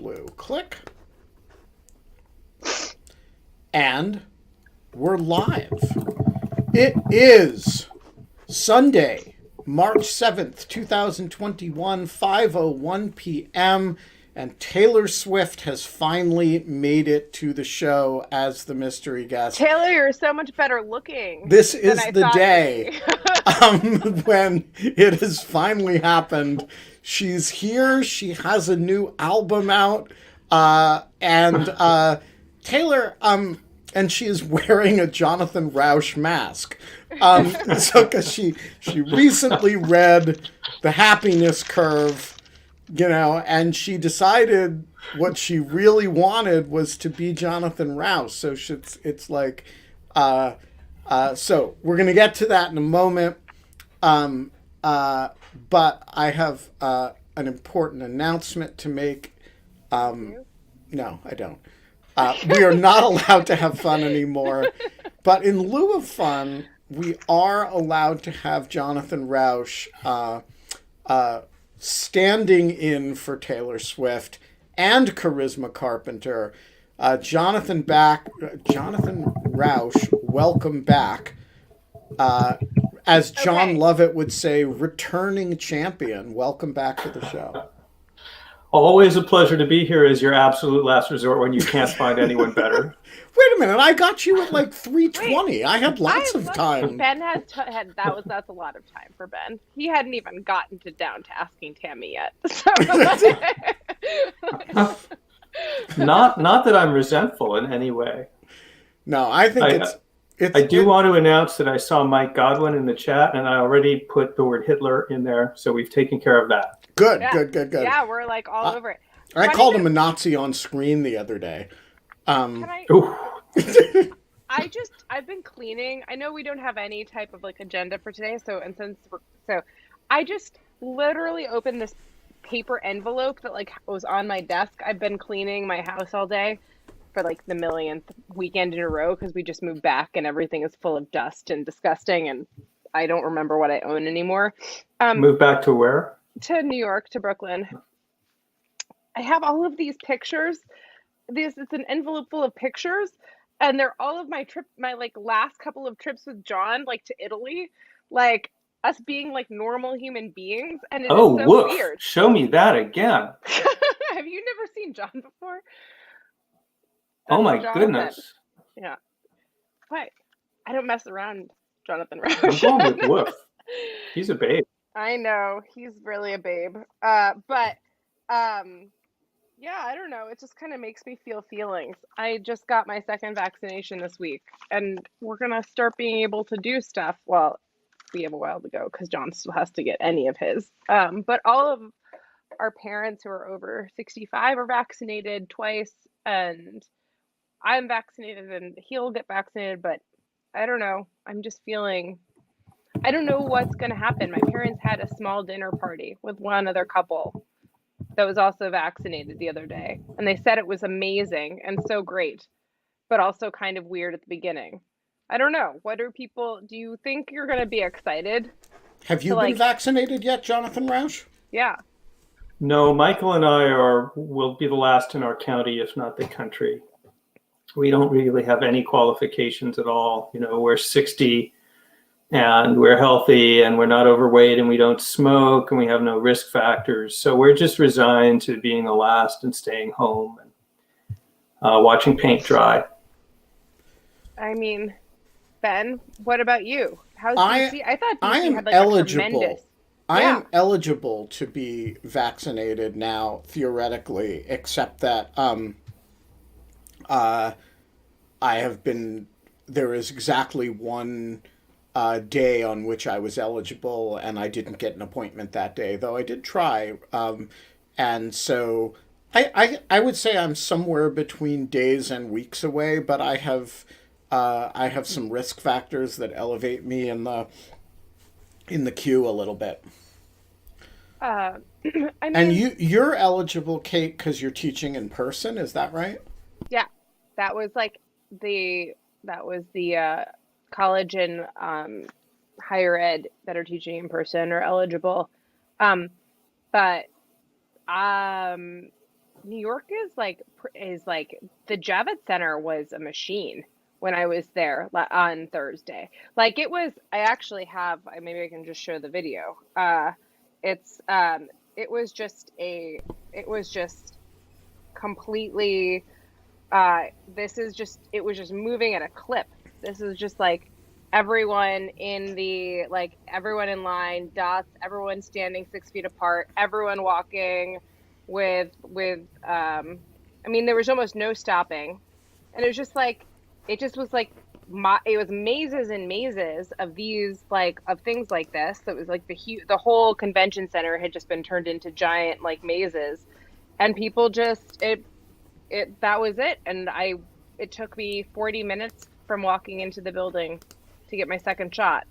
blue. Click. And we're live. It is Sunday, March 7th, 2021, 5:01 p.m., and Taylor Swift has finally made it to the show as the mystery guest. Taylor, you're so much better looking. This than is I the thought day you'd be. when it has finally happened. She's here. She has a new album out. And Taylor, and she is wearing a Jonathan Rauch mask. So, because she recently read The Happiness Curve, and she decided what she really wanted was to be Jonathan Rauch. So it's like, so we're gonna get to that in a moment. But I have an important announcement to make. No, I don't. We are not allowed to have fun anymore. But in lieu of fun, we are allowed to have Jonathan Rauch standing in for Taylor Swift and Charisma Carpenter. Jonathan Rauch, welcome back. As John Lovett would say, returning champion. Welcome back to the show. Always a pleasure to be here as your absolute last resort when you can't find anyone better. Wait a minute, I got you at like 3:20. I had lots of time. Ben that's a lot of time for Ben. He hadn't even gotten down to asking Tammy yet. So. Not that I'm resentful in any way. No, I think I do want to announce that I saw Mike Godwin in the chat, and I already put the word Hitler in there, so we've taken care of that. Good. Yeah, we're like all over it. I called him a Nazi on screen the other day. I've been cleaning. I know we don't have any type of like agenda for today, so I just literally opened this paper envelope that like was on my desk. I've been cleaning my house all day for like the millionth weekend in a row because we just moved back and everything is full of dust and disgusting, and I don't remember what I own anymore. Move back to where? To New York, to Brooklyn. I have all of these pictures. It's an envelope full of pictures, and they're all of my like last couple of trips with John, like to Italy, like us being like normal human beings, and it is so weird. Show me that again. Have you never seen John before? Oh my goodness. Yeah. What? I don't mess around, Jonathan Rauch. I'm going with Woof. He's a babe. I know, he's really a babe. Yeah, I don't know. It just kind of makes me feel feelings. I just got my second vaccination this week, and we're going to start being able to do stuff. Well, we have a while to go because John still has to get any of his. But all of our parents who are over 65 are vaccinated twice, and I'm vaccinated, and he'll get vaccinated, but I don't know. I'm just feeling... I don't know what's going to happen. My parents had a small dinner party with one other couple that was also vaccinated the other day. And they said it was amazing and so great, but also kind of weird at the beginning. I don't know. Do you think you're going to be excited? Have you been vaccinated yet, Jonathan Rauch? Yeah. No, Michael and I will be the last in our county, if not the country. We don't really have any qualifications at all. We're 60 and we're healthy and we're not overweight and we don't smoke and we have no risk factors. So we're just resigned to being the last and staying home and watching paint dry. I mean, Ben, what about you? How's DC? I thought DC had like eligible. A tremendous... I am eligible to be vaccinated now, theoretically, except that there is exactly one day on which I was eligible, and I didn't get an appointment that day, though I did try. And so I would say I'm somewhere between days and weeks away, but I have some risk factors that elevate me in the queue a little bit. I mean, and you're eligible, Kate, because you're teaching in person. Is that right? Yeah, that was the college and higher ed that are teaching in person are eligible. But New York is like the Javits Center was a machine when I was there on Thursday. Like it was, I actually have, maybe I can just show the video. It's it was just it was just completely it was just moving at a clip. This is just like everyone everyone in line, dots, everyone standing 6 feet apart, everyone walking there was almost no stopping. And it was just like, it just was like, it was mazes and mazes of these, of things like this. That was like the whole convention center had just been turned into giant, mazes. And people that was it. And it took me 40 minutes from walking into the building to get my second shot.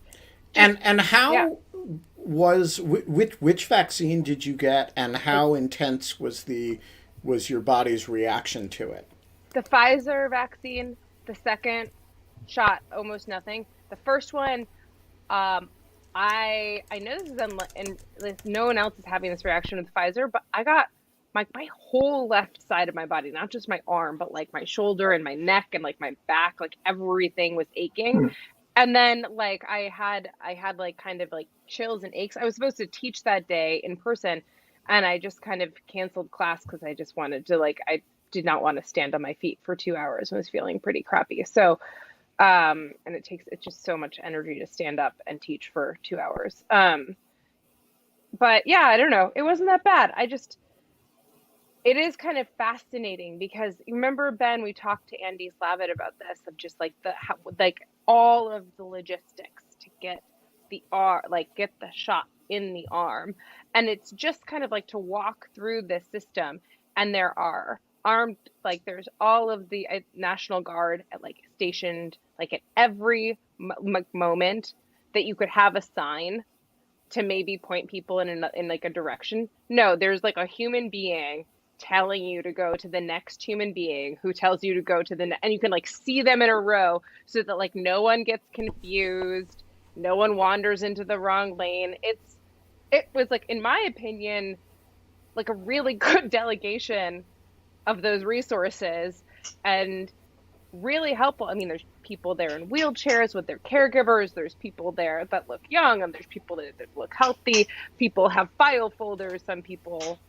And how Yeah. which vaccine did you get, and how intense was your body's reaction to it? The Pfizer vaccine, the second shot, almost nothing. The first one, I know this is and no one else is having this reaction with Pfizer, but I got my whole left side of my body, not just my arm, but like my shoulder and my neck and like my back, like everything was aching. And then I had like kind of like chills and aches. I was supposed to teach that day in person, and I just kind of canceled class because I just wanted to I did not want to stand on my feet for 2 hours. I was feeling pretty crappy. So and it's just so much energy to stand up and teach for 2 hours. But yeah, I don't know. It wasn't that bad. It is kind of fascinating because you remember, Ben, we talked to Andy Slavitt about this, of just all of the logistics to get get the shot in the arm. And it's just kind of to walk through this system, and there are armed, there's all of the National Guard stationed at every moment that you could have a sign to maybe point people in a direction. No, there's a human being telling you to go to the next human being who tells you to go to and you can see them in a row so that no one gets confused, no one wanders into the wrong lane. It was in my opinion, a really good delegation of those resources, and really helpful. I mean, there's people there in wheelchairs with their caregivers, there's people there that look young, and there's people that look healthy. People have file folders, some people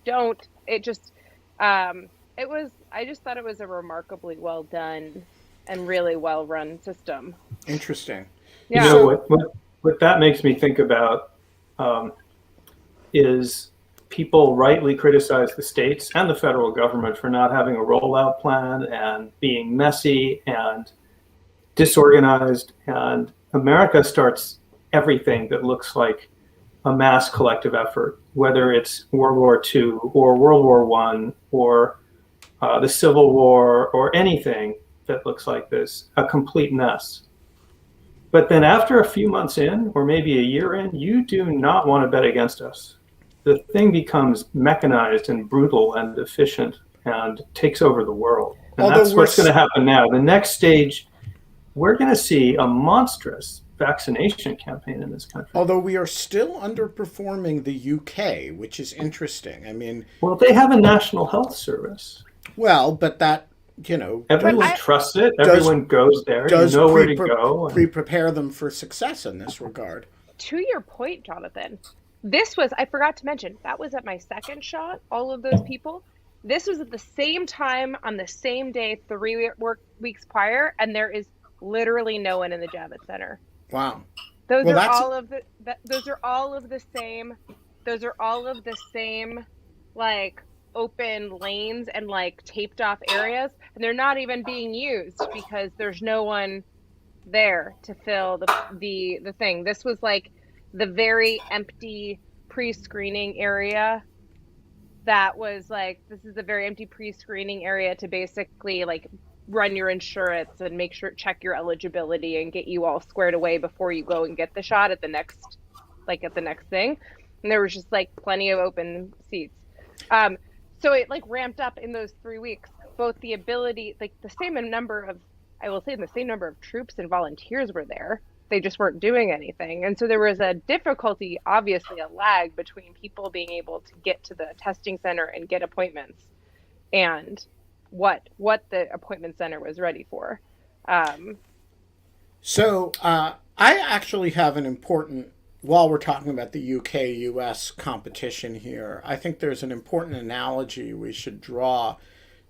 don't. I just thought it was a remarkably well done and really well run system. Interesting. Yeah. What that makes me think about is people rightly criticize the states and the federal government for not having a rollout plan and being messy and disorganized. And America starts everything that looks like a mass collective effort, whether it's World War II or World War I or the Civil War or anything that looks like this, a complete mess. But then after a few months in, or maybe a year in, you do not want to bet against us. The thing becomes mechanized and brutal and efficient and takes over the world. And that's what's going to happen now. The next stage, we're going to see a monstrous vaccination campaign in this country. Although we are still underperforming the UK, which is interesting. I mean, well, they have a national health service. Well, but that, everyone trusts it. Everyone goes there. You know where to go. Prepare them for success in this regard. To your point, Jonathan, I forgot to mention, that was at my second shot, all of those people. This was at the same time on the same day 3 weeks prior, and there is literally no one in the Javits Center. Wow. Those are all of the same open lanes and taped off areas, and they're not even being used because there's no one there to fill the thing. This was the very empty pre-screening area that was this is a very empty pre-screening area to basically run your insurance and check your eligibility and get you all squared away before you go and get the shot at the next thing. And there was just plenty of open seats. So it ramped up in those 3 weeks, both the ability, the same number of troops and volunteers were there, they just weren't doing anything. And so there was a difficulty, obviously a lag between people being able to get to the testing center and get appointments and what the appointment center was ready for. Um, So I actually have an important, while we're talking about the UK US competition here, I think there's an important analogy we should draw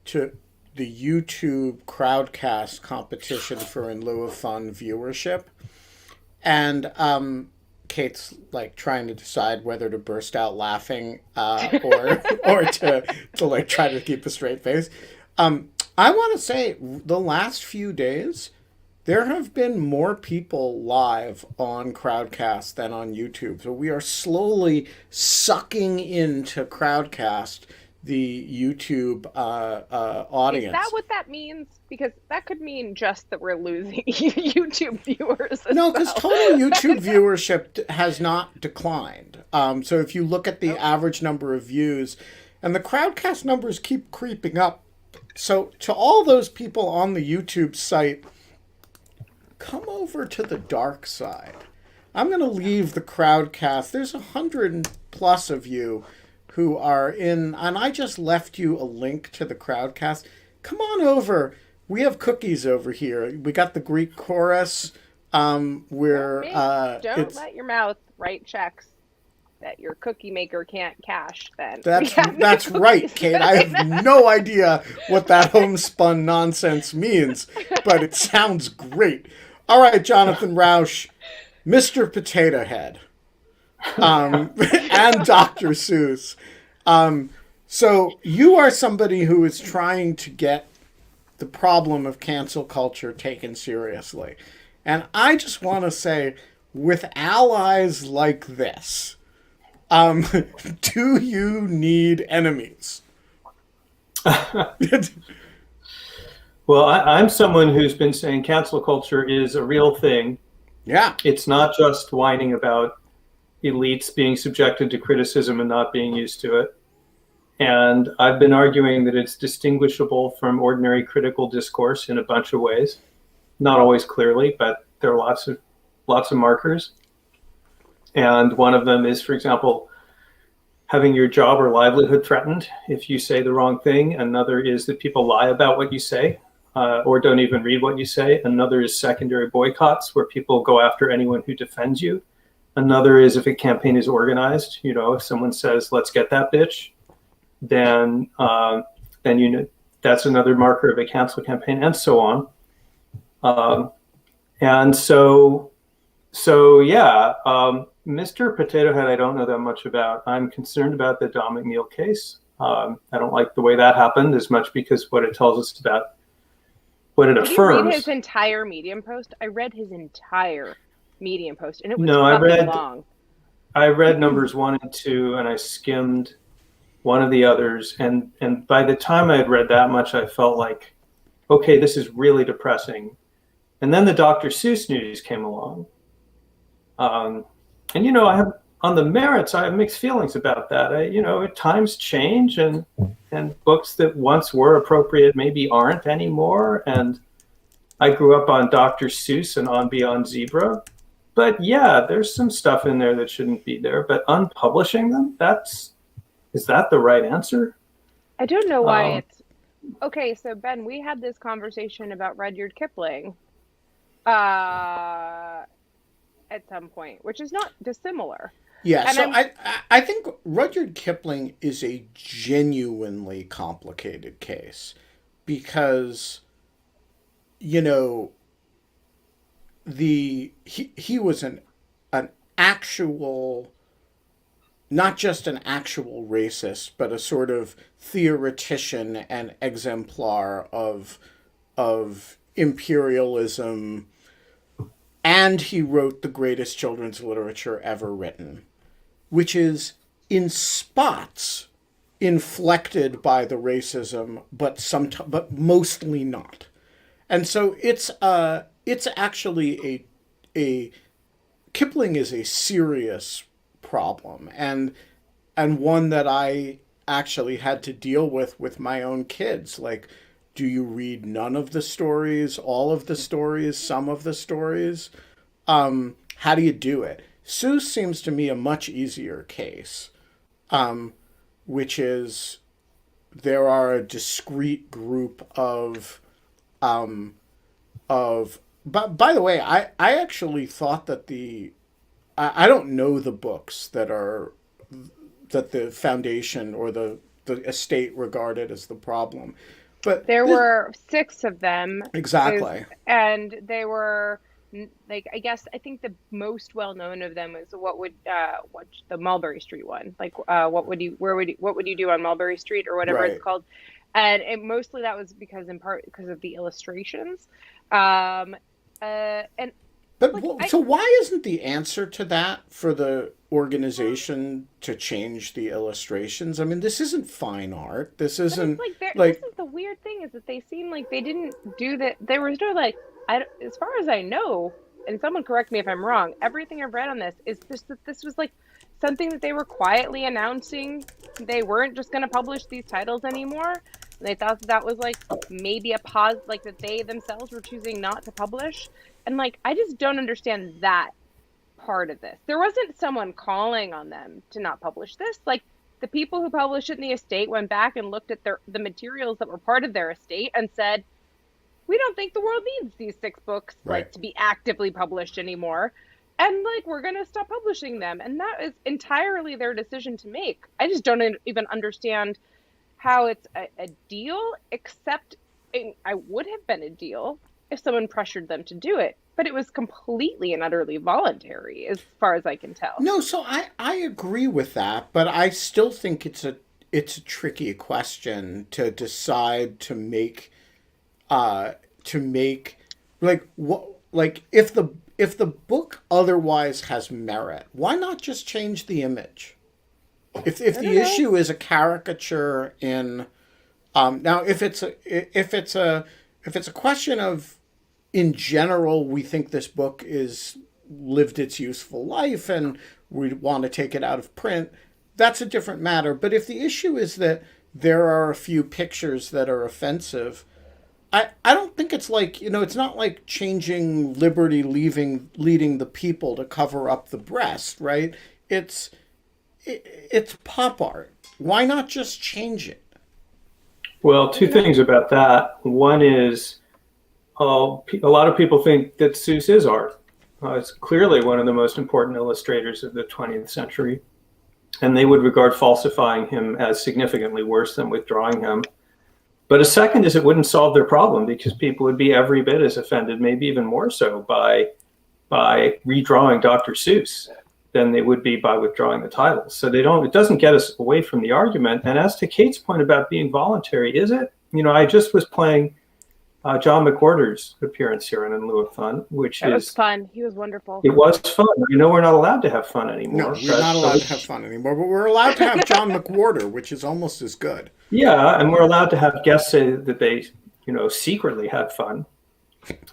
to the YouTube crowdcast competition for In Lieu of Fun viewership. And Kate's like trying to decide whether to burst out laughing or to like try to keep a straight face. I want to say the last few days there have been more people live on Crowdcast than on YouTube. So we are slowly sucking into Crowdcast the YouTube is that audience. what that means? Because that could mean just that we're losing YouTube viewers as No, because well. total YouTube viewership has not declined. So if you look at the Oh, average number of views, and the Crowdcast numbers keep creeping up. So to all those people on the YouTube site, come over to the dark side. I'm going to leave the Crowdcast. There's 100+ of you who are in, and I just left you a link to the Crowdcast. Come on over. We have cookies over here. We got the Greek chorus. Where don't it's let your mouth write checks that your cookie maker can't cash. Then we that's have that's right, cookies. Kate. I have no idea what that homespun nonsense means, but it sounds great. All right, Jonathan Rausch, Mr. Potato Head, and Dr. Seuss. So you are somebody who is trying to get the problem of cancel culture taken seriously. And I just want to say, with allies like this, do you need enemies? Well, I'm someone who's been saying cancel culture is a real thing. Yeah. It's not just whining about elites being subjected to criticism and not being used to it. And I've been arguing that it's distinguishable from ordinary critical discourse in a bunch of ways. Not always clearly, but there are lots of markers. And one of them is, for example, having your job or livelihood threatened if you say the wrong thing. Another is that people lie about what you say or don't even read what you say. Another is secondary boycotts where people go after anyone who defends you. Another is if a campaign is organized, if someone says, let's get that bitch, then that's another marker of a cancel campaign, and so on. And so yeah, Mr. Potato Head, I don't know that much about. I'm concerned about the Don McNeil case. I don't like the way that happened as much because what it tells us about what it Did you read affirms. his entire Medium post? I read his entire Medium post, and it was No, fucking long. I read numbers 1 and 2, and I skimmed one of the others. And by the time I had read that much, I felt like, okay, this is really depressing. And then the Dr. Seuss news came along. And, I have, on the merits, I have mixed feelings about that. Times change and books that once were appropriate maybe aren't anymore. And I grew up on Dr. Seuss and On Beyond Zebra. But yeah, there's some stuff in there that shouldn't be there. But unpublishing them, is that the right answer? I don't know why it's okay. So Ben, we had this conversation about Rudyard Kipling at some point, which is not dissimilar. Yeah, And so I think Rudyard Kipling is a genuinely complicated case because, he was an actual, not just an actual racist, but a sort of theoretician and exemplar of imperialism, and he wrote the greatest children's literature ever written, which is in spots inflected by the racism, but mostly not. And so it's actually a Kipling is a serious problem, and one that I actually had to deal with my own kids. Like, do you read none of the stories, all of the stories, some of the stories? how do you do it? Seuss seems to me a much easier case, which is there are a discrete group of. But by the way, I actually thought that I don't know the books that the foundation or the estate regarded as the problem, but There were six of them, exactly and they were like, I think the most well known of them was what the Mulberry Street one, like what would you do on Mulberry Street or whatever right. it's called, and mostly that was in part because of the illustrations, um, and But like I so why isn't the answer to that for the organization to change the illustrations? I mean, this isn't fine art. This But it's isn't like this like is the weird thing, is that they seem like they didn't do that. There was no like, as far as I know, and someone correct me if I'm wrong. Everything I've read on this is just that this was like something that they were quietly announcing. They weren't just going to publish these titles anymore. And they thought that was like maybe a pause, like that they themselves were choosing not to publish. And like, I just don't understand that part of this. There wasn't someone calling on them to not publish this. Like, the people who published it in the estate went back and looked at the materials that were part of their estate and said, "We don't think the world needs these six books right. like to be actively published anymore, and like we're gonna stop publishing them." And that is entirely their decision to make. I just don't even understand how it's a deal, except I would have been a deal if someone pressured them to do it. But it was completely and utterly voluntary, as far as I can tell. No, so I agree with that, but I still think it's a tricky question to decide to make like what like if the book otherwise has merit, why not just change the image? If I the don't know. issue is a caricature in now if it's a question of in general we think this book is lived its useful life and we want to take it out of print, that's a different matter. But if the issue is that there are a few pictures that are offensive, I don't think it's like, it's not like changing liberty leading the people to cover up the breast, right? It's it's pop art. Why not just change it? Well, two No. things about that. One is a lot of people think that Seuss is art. It's clearly one of the most important illustrators of the 20th century, and they would regard falsifying him as significantly worse than withdrawing him. But a second is it wouldn't solve their problem because people would be every bit as offended, maybe even more so, by redrawing Dr. Seuss than they would be by withdrawing the titles. So it doesn't get us away from the argument. And as to Kate's point about being voluntary, is it? I just was playing John McWhorter's appearance here in Lieu of Fun, which It was is, fun. He was wonderful. it was fun. We're not allowed to have fun No, anymore. we're not allowed to have fun anymore, but we're allowed to have John McWhorter, which is almost as good. Yeah, and we're allowed to have guests say that they, secretly had fun,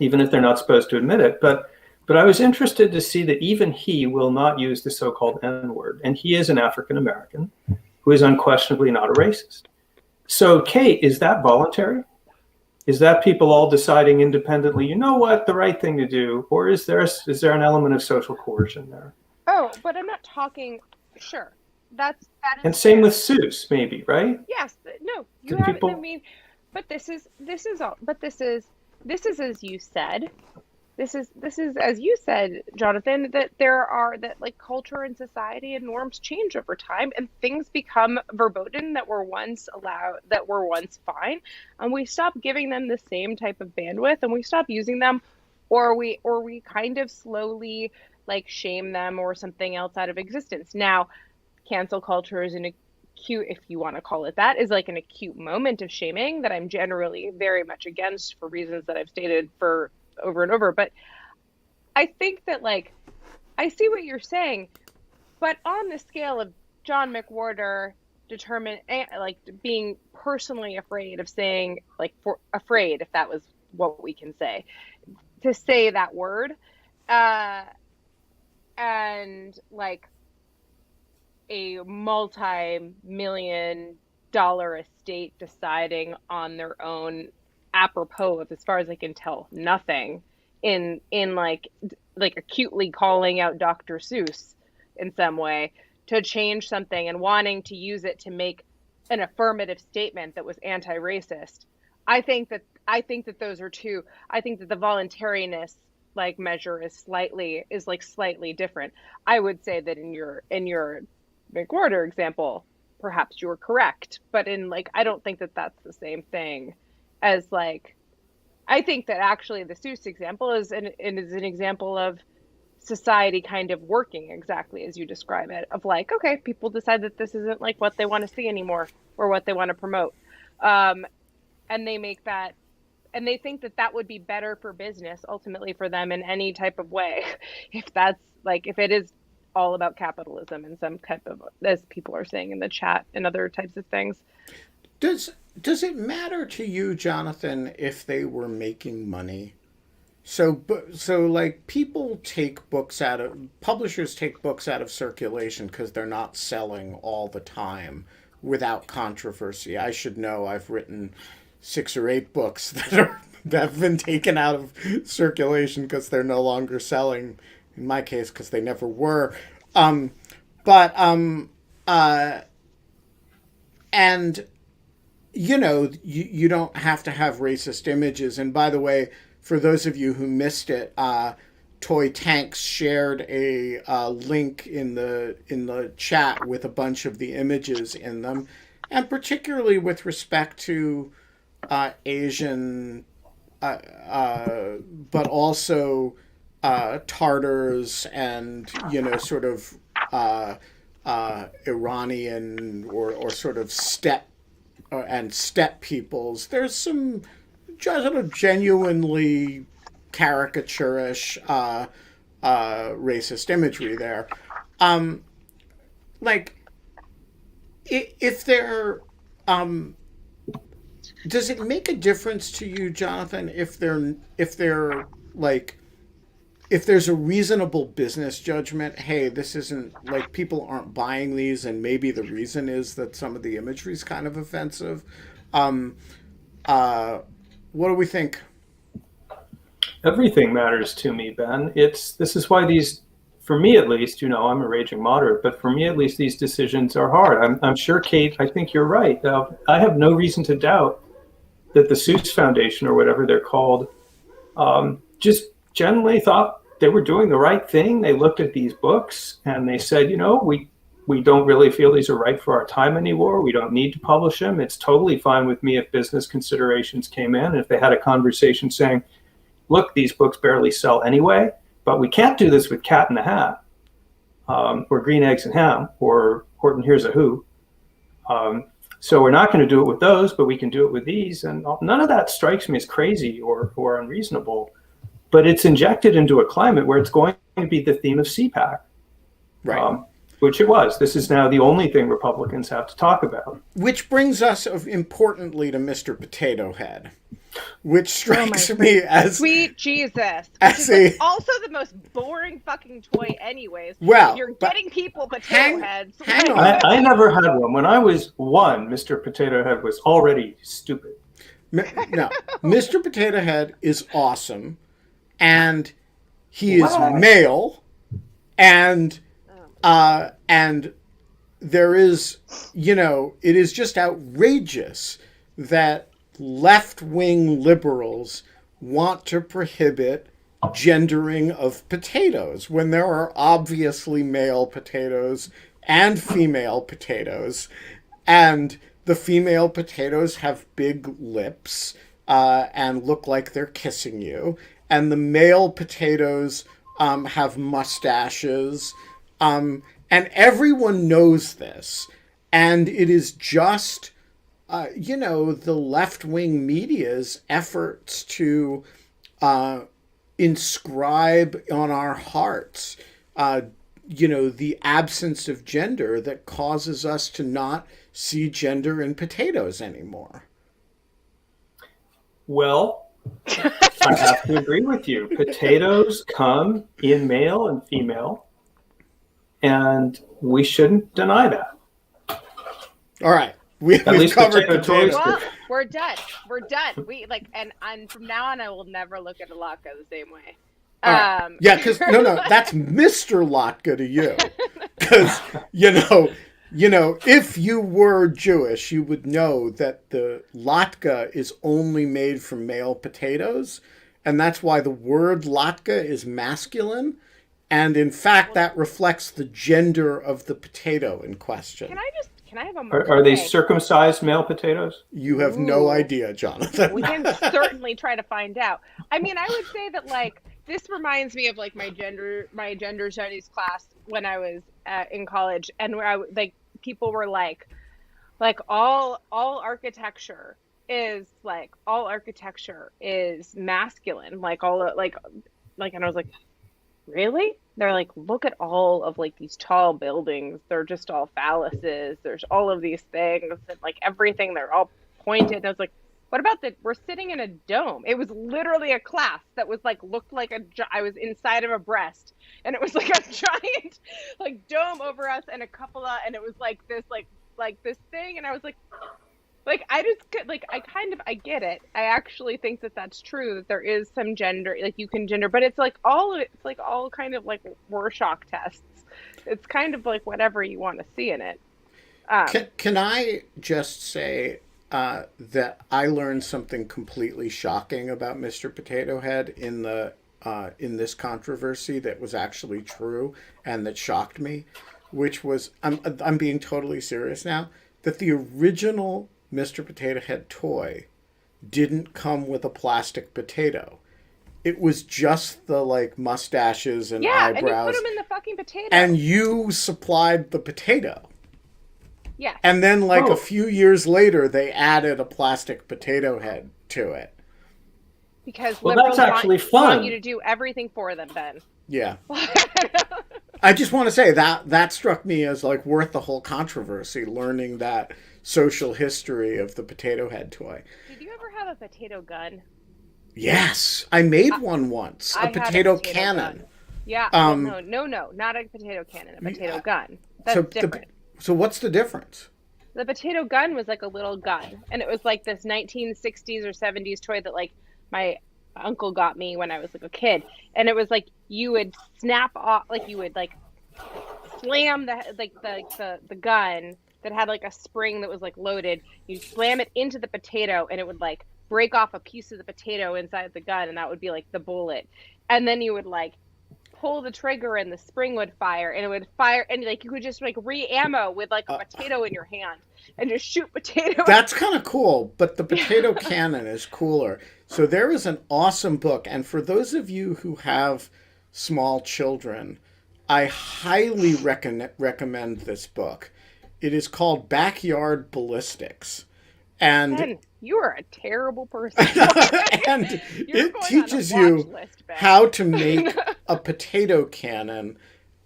even if they're not supposed to admit it. But I was interested to see that even he will not use the so-called N-word, and he is an African American who is unquestionably not a racist. So, Kate, is that voluntary? Is that people all deciding independently, the right thing to do, or is there an element of social coercion there? Oh, but I'm not talking. Sure, that is And same fair. with Seuss, maybe, right? Yes, no, you Do have. I people? mean, but this is all. But this is as you said. This is as you said, Jonathan, that that like culture and society and norms change over time, and things become verboten that were once allowed, that were once fine, and we stop giving them the same type of bandwidth, and we stop using them, or we kind of slowly like shame them or something else out of existence. Now, cancel culture is an acute, if you want to call it that, is like an acute moment of shaming that I'm generally very much against for reasons that I've stated for over and over. But I think that like I see what you're saying, but on the scale of John McWhorter determined, like being personally afraid of saying, like, afraid, if that was what we can say, to say that word, uh and like a multi-million dollar estate deciding on their own, apropos of, as far as I can tell, nothing, in like acutely calling out Dr. Seuss in some way to change something and wanting to use it to make an affirmative statement that was anti-racist. I think that those are two. I think that the voluntariness like measure is slightly different. I would say that in your McWhorter example, perhaps you were correct, but in like I don't think that that's the same thing as like I think that actually the Seuss example is an example of society kind of working exactly as you describe it, of like, okay, people decide that this isn't like what they want to see anymore or what they want to promote. Um, and they make that, and they think that that would be better for business ultimately for them in any type of way. If that's like, if it is all about capitalism in some type of, as people are saying in the chat and other types of things. Does does it matter to you, Jonathan, if they were making money? So like people take books out of publishers take books out of circulation because they're not selling all the time without controversy. I should know I've written 6 or 8 books that have been taken out of circulation because they're no longer selling. In my case, because they never were. Um, but and you don't have to have racist images. And by the way, for those of you who missed it, Toy Tanks shared a link in the chat with a bunch of the images in them, and particularly with respect to Asian, but also Tartars and sort of Iranian or sort of steppe peoples. There's some just sort of genuinely caricaturish racist imagery there. Like, if they're does it make a difference to you, Jonathan, if they're like if there's a reasonable business judgment, hey, this isn't like people aren't buying these, and maybe the reason is that some of the imagery is kind of offensive. Um, what do we think? Everything matters to me, Ben. This is why these, for me at least, I'm a raging moderate, but for me at least, these decisions are hard. I'm sure, Kate, I think you're right. I have no reason to doubt that the Seuss Foundation or whatever they're called just generally thought they were doing the right thing. They looked at these books and they said, we don't really feel these are right for our time anymore. We don't need to publish them. It's totally fine with me if business considerations came in. If they had a conversation saying, look, these books barely sell anyway, but we can't do this with Cat in the Hat, or Green Eggs and Ham, or Horton Hears a Who. So we're not going to do it with those, but we can do it with these. And none of that strikes me as crazy or unreasonable. But it's injected into a climate where it's going to be the theme of CPAC, Right. Which it was. This is now the only thing Republicans have to talk about. Which brings us importantly to Mr. Potato Head, which strikes me as sweet Jesus, as which is also the most boring fucking toy, anyways. Well, if you're getting people potato heads. Hang on. I never had one. When I was 1, Mr. Potato Head was already stupid. No, Mr. Potato Head is awesome, and he is male, and there is, it is just outrageous that left-wing liberals want to prohibit gendering of potatoes when there are obviously male potatoes and female potatoes, and the female potatoes have big lips and look like they're kissing you, and the male potatoes have mustaches, and everyone knows this, and it is just the left-wing media's efforts to inscribe on our hearts the absence of gender that causes us to not see gender in potatoes anymore. Well, I have to agree with you. Potatoes come in male and female, and we shouldn't deny that. All right. We've covered potatoes. We're done. We're done. We like, and from now on, I will never look at a latke the same way. All right. Yeah, because no, that's Mr. Latka to you. Because if you were Jewish, you would know that the latke is only made from male potatoes, and that's why the word latke is masculine. And in fact, that reflects the gender of the potato in question. Can I have a moment? Are they circumcised male potatoes? You have no idea, Jonathan. We can certainly try to find out. I mean, I would say that like this reminds me of like my gender studies class when I was in college, and where people were like all architecture is masculine, like all like, and I was like, really? They're like, look at all of like these tall buildings. They're just all phalluses. There's all of these things and like everything. They're all pointed. And I was like, what about we're sitting in a dome? It was literally a class that was like, looked like I was inside of a breast, and it was like a giant like dome over us and a cupola. And it was like this, like this thing. And I was like, I just like, I get it. I actually think that that's true, that there is some gender, like you can gender, but it's like all kind of like Rorschach tests. It's kind of like whatever you want to see in it. Can I just say that I learned something completely shocking about Mr. Potato Head in this controversy that was actually true and that shocked me, which was, I'm being totally serious now, that the original Mr. Potato Head toy didn't come with a plastic potato. It was just the like mustaches and eyebrows. And you put them in the fucking potato. And you supplied the potato. Yeah. And then like a few years later, they added a plastic potato head to it. Because liberals that's actually want you to do everything for them, Ben. Yeah. I just want to say that struck me as like worth the whole controversy, learning that social history of the potato head toy. Did you ever have a potato gun? Yes, I made one once. A potato cannon. Gun. Yeah. No, not a potato cannon. A potato gun. That's different. So what's the difference? The potato gun was like a little gun, and it was like this 1960s or 70s toy that like my uncle got me when I was like a kid, and it was like you would snap off, like you would like slam the gun that had like a spring that was like loaded. You slam it into the potato, and it would like break off a piece of the potato inside the gun, and that would be like the bullet. And then you would like pull the trigger, and the spring would fire, and it would fire, and like you could just like re-ammo with like a potato in your hand and just shoot potato. That's kind of cool, but the potato cannon is cooler. So there is an awesome book, and for those of you who have small children, I highly recommend this book. It is called Backyard Ballistics. And Ben, you are a terrible person. And it teaches you how to make a potato cannon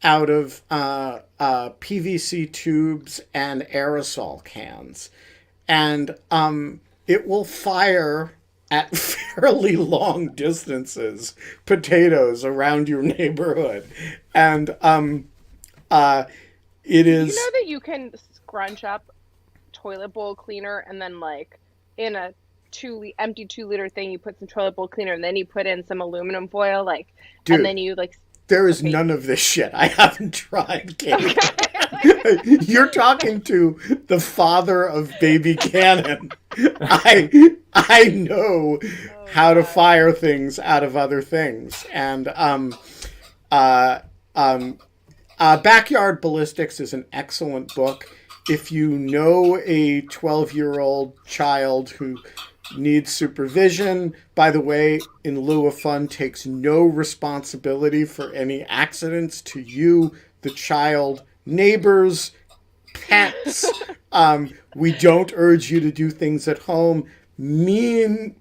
out of PVC tubes and aerosol cans. And it will fire at fairly long distances potatoes around your neighborhood. And it is... You know that you can scrunch up toilet bowl cleaner, and then like in a empty 2-liter thing you put some toilet bowl cleaner, and then you put in some aluminum foil, like, dude, and then you like... There is none of this shit. I haven't tried, Kate. You're talking to the father of baby cannon. I know how to fire things out of other things. And Backyard Ballistics is an excellent book. If you know a 12-year-old child who needs supervision, by the way, in lieu of fun, takes no responsibility for any accidents to you, the child, neighbors, pets. We don't urge you to do things at home, merely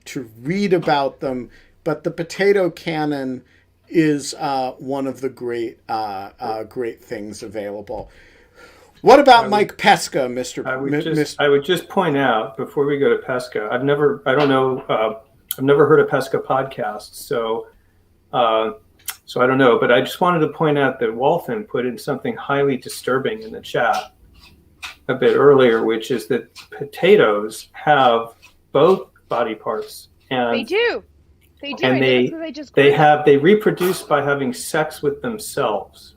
to read about them. But the potato cannon is one of the great things available. What about Mike Pesca, Mr. I would just point out before we go to Pesca, I've never heard a Pesca podcast, so I don't know. But I just wanted to point out that Walton put in something highly disturbing in the chat. a bit earlier, which is that potatoes have both body parts, They and do. They do. I and know this they because I just they grew them. have they reproduce by having sex with themselves,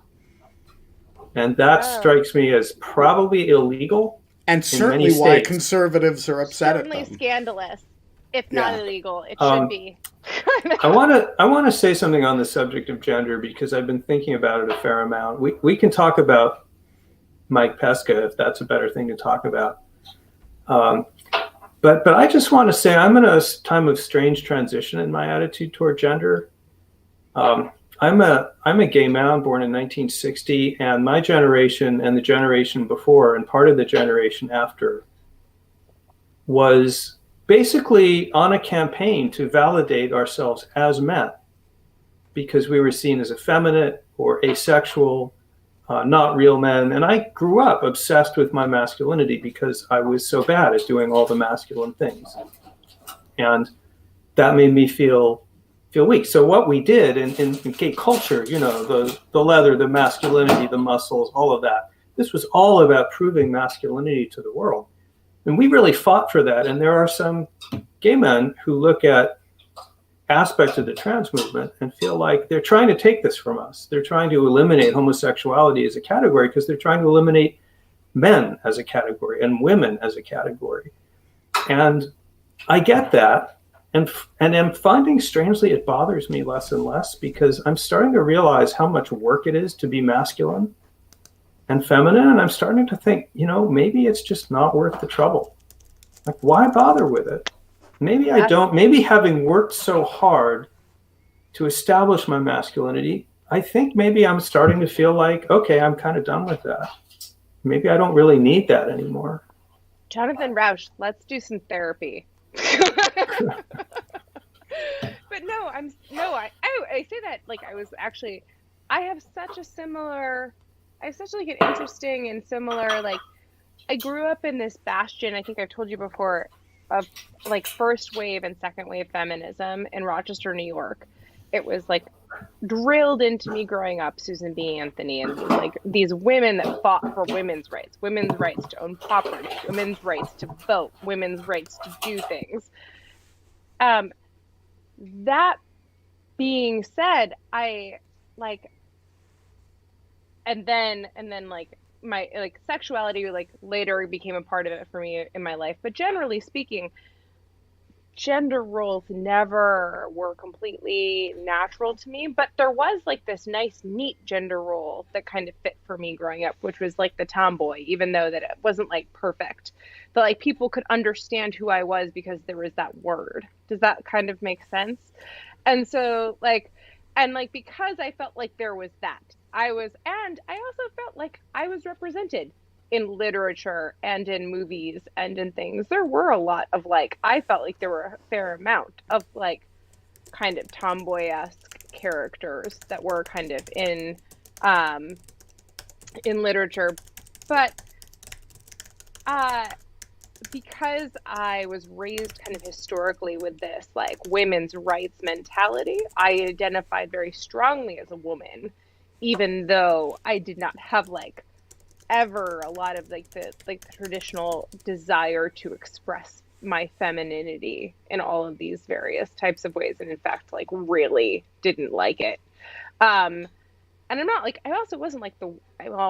and that Oh. strikes me as probably illegal And in many certainly why states. conservatives are upset at Certainly them. scandalous. If not Yeah. illegal, it should Um, be. I want to say something on the subject of gender because I've been thinking about it a fair amount. We can talk about Mike Pesca if that's a better thing to talk about. Um, but I just want to say I'm in a time of strange transition in my attitude toward gender. I'm a gay man born in 1960, and my generation and the generation before and part of the generation after was basically on a campaign to validate ourselves as men because we were seen as effeminate or asexual, not real men. And I grew up obsessed with my masculinity because I was so bad at doing all the masculine things. And that made me feel weak. So what we did in gay culture, the leather, the masculinity, the muscles, all of that, this was all about proving masculinity to the world. And we really fought for that. And there are some gay men who look at aspects of the trans movement and feel like they're trying to take this from us. They're trying to eliminate homosexuality as a category because they're trying to eliminate men as a category and women as a category. And I get that. And I'm finding, strangely, it bothers me less and less because I'm starting to realize how much work it is to be masculine and feminine. And I'm starting to think, maybe it's just not worth the trouble. Like, why bother with it? Maybe I don't. Maybe having worked so hard to establish my masculinity, I think maybe I'm starting to feel like, okay, I'm kind of done with that. Maybe I don't really need that anymore. Jonathan Rauch, let's do some therapy. But no, I say that like I have such like an interesting and similar, like, I grew up in this bastion, I think I've told you before, of like first wave and second wave feminism in Rochester, New York. It was like drilled into me growing up, Susan B. Anthony, and these women that fought for women's rights to own property, women's rights to vote, women's rights to do things. That being said, I like, and then like my like sexuality like later became a part of it for me in my life. But generally speaking, gender roles never were completely natural to me, but there was like this nice, neat gender role that kind of fit for me growing up, which was like the tomboy, even though that it wasn't like perfect, but like people could understand who I was because there was that word. Does that kind of make sense? And so like, and like, because I felt like there was that, and I also felt like I was represented in literature and in movies and in things. There were a lot of like, I felt like there were a fair amount of like kind of tomboy-esque characters that were kind of in literature. But because I was raised kind of historically with this like women's rights mentality, I identified very strongly as a woman, even though I did not have like ever a lot of like the traditional desire to express my femininity in all of these various types of ways, and in fact like really didn't like it. And I'm not like, I also wasn't like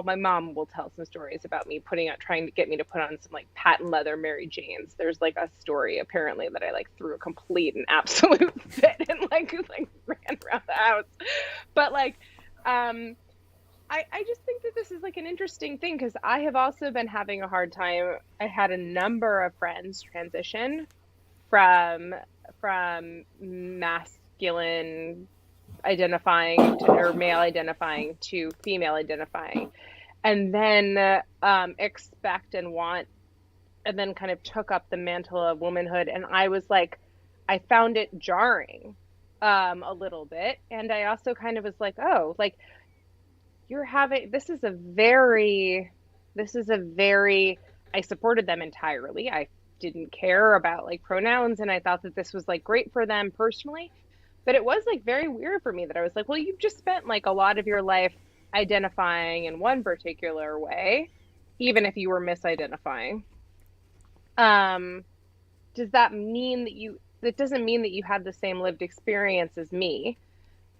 my mom will tell some stories about me trying to get me to put on some like patent leather Mary Janes. There's like a story apparently that I like threw a complete and absolute fit and like ran around the house. But like, I just think that this is like an interesting thing because I have also been having a hard time. I had a number of friends transition from masculine identifying or male identifying to female identifying, and then expect and want, and then kind of took up the mantle of womanhood. And I was like, I found it jarring a little bit. And I also kind of was like, oh, like, this is a very, I supported them entirely. I didn't care about like pronouns, and I thought that this was like great for them personally. But it was like very weird for me that I was like, well, you've just spent like a lot of your life identifying in one particular way, even if you were misidentifying. Um, does that mean that that doesn't mean that you had the same lived experience as me?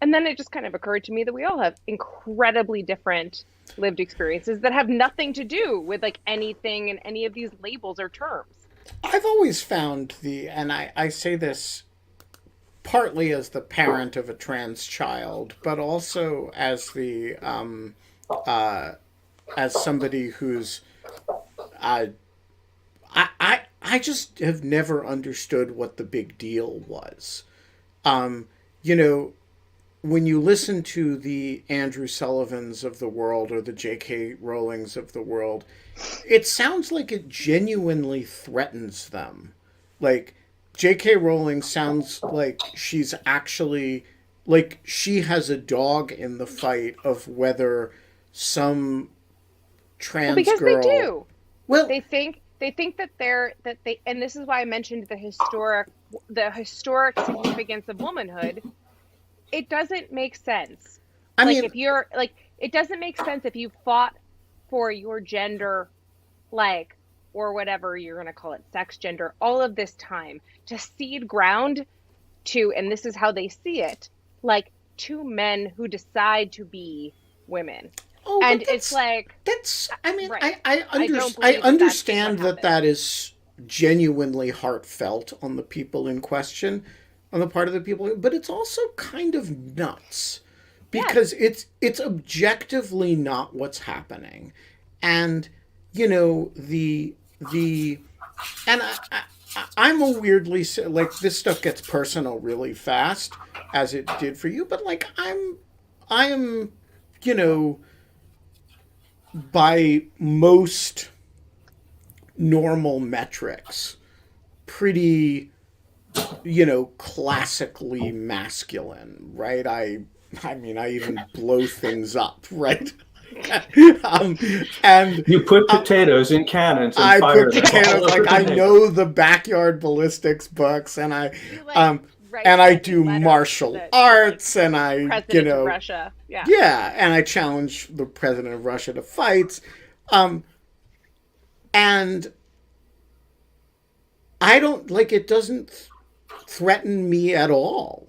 And then it just kind of occurred to me that we all have incredibly different lived experiences that have nothing to do with like anything in any of these labels or terms. I've always found and I say this partly as the parent of a trans child, but also as the as somebody who's uh, I just have never understood what the big deal was. You know, when you listen to the Andrew Sullivans of the world or the J.K. Rowlings of the world, it sounds like it genuinely threatens them. Like, J.K. Rowling sounds like she's actually, like, she has a dog in the fight of whether some Well, trans because they girl. do. Well, They think that they, and this is why I mentioned the historic significance of womanhood. It doesn't make sense. I Like mean, if you're like it doesn't make sense if you fought for your gender, like, or whatever you're going to call it, sex, gender, all of this time to cede ground to, and this is how they see it, like two men who decide to be women. oh, but And it's like, I mean, right. I Believe that understand what that happened. is genuinely heartfelt on the people in question, on the part of the people, but it's also kind of nuts Yes. because it's objectively not what's happening. And you know, the and I'm a weirdly, like, this stuff gets personal really fast, as it did for you, but like, I am, you know, by most normal metrics, pretty, you know, classically masculine, right? I mean, I even blow things up, right? um, and You put potatoes in cannons and I fire put them potatoes, all over like, the I neighborhood. know the backyard ballistics books, and You like um, write I threatening do letters martial to like arts, and you president of know, Russia. Yeah. yeah, and I challenge the president of Russia to fights. Um, and I don't, like, it doesn't threaten me at all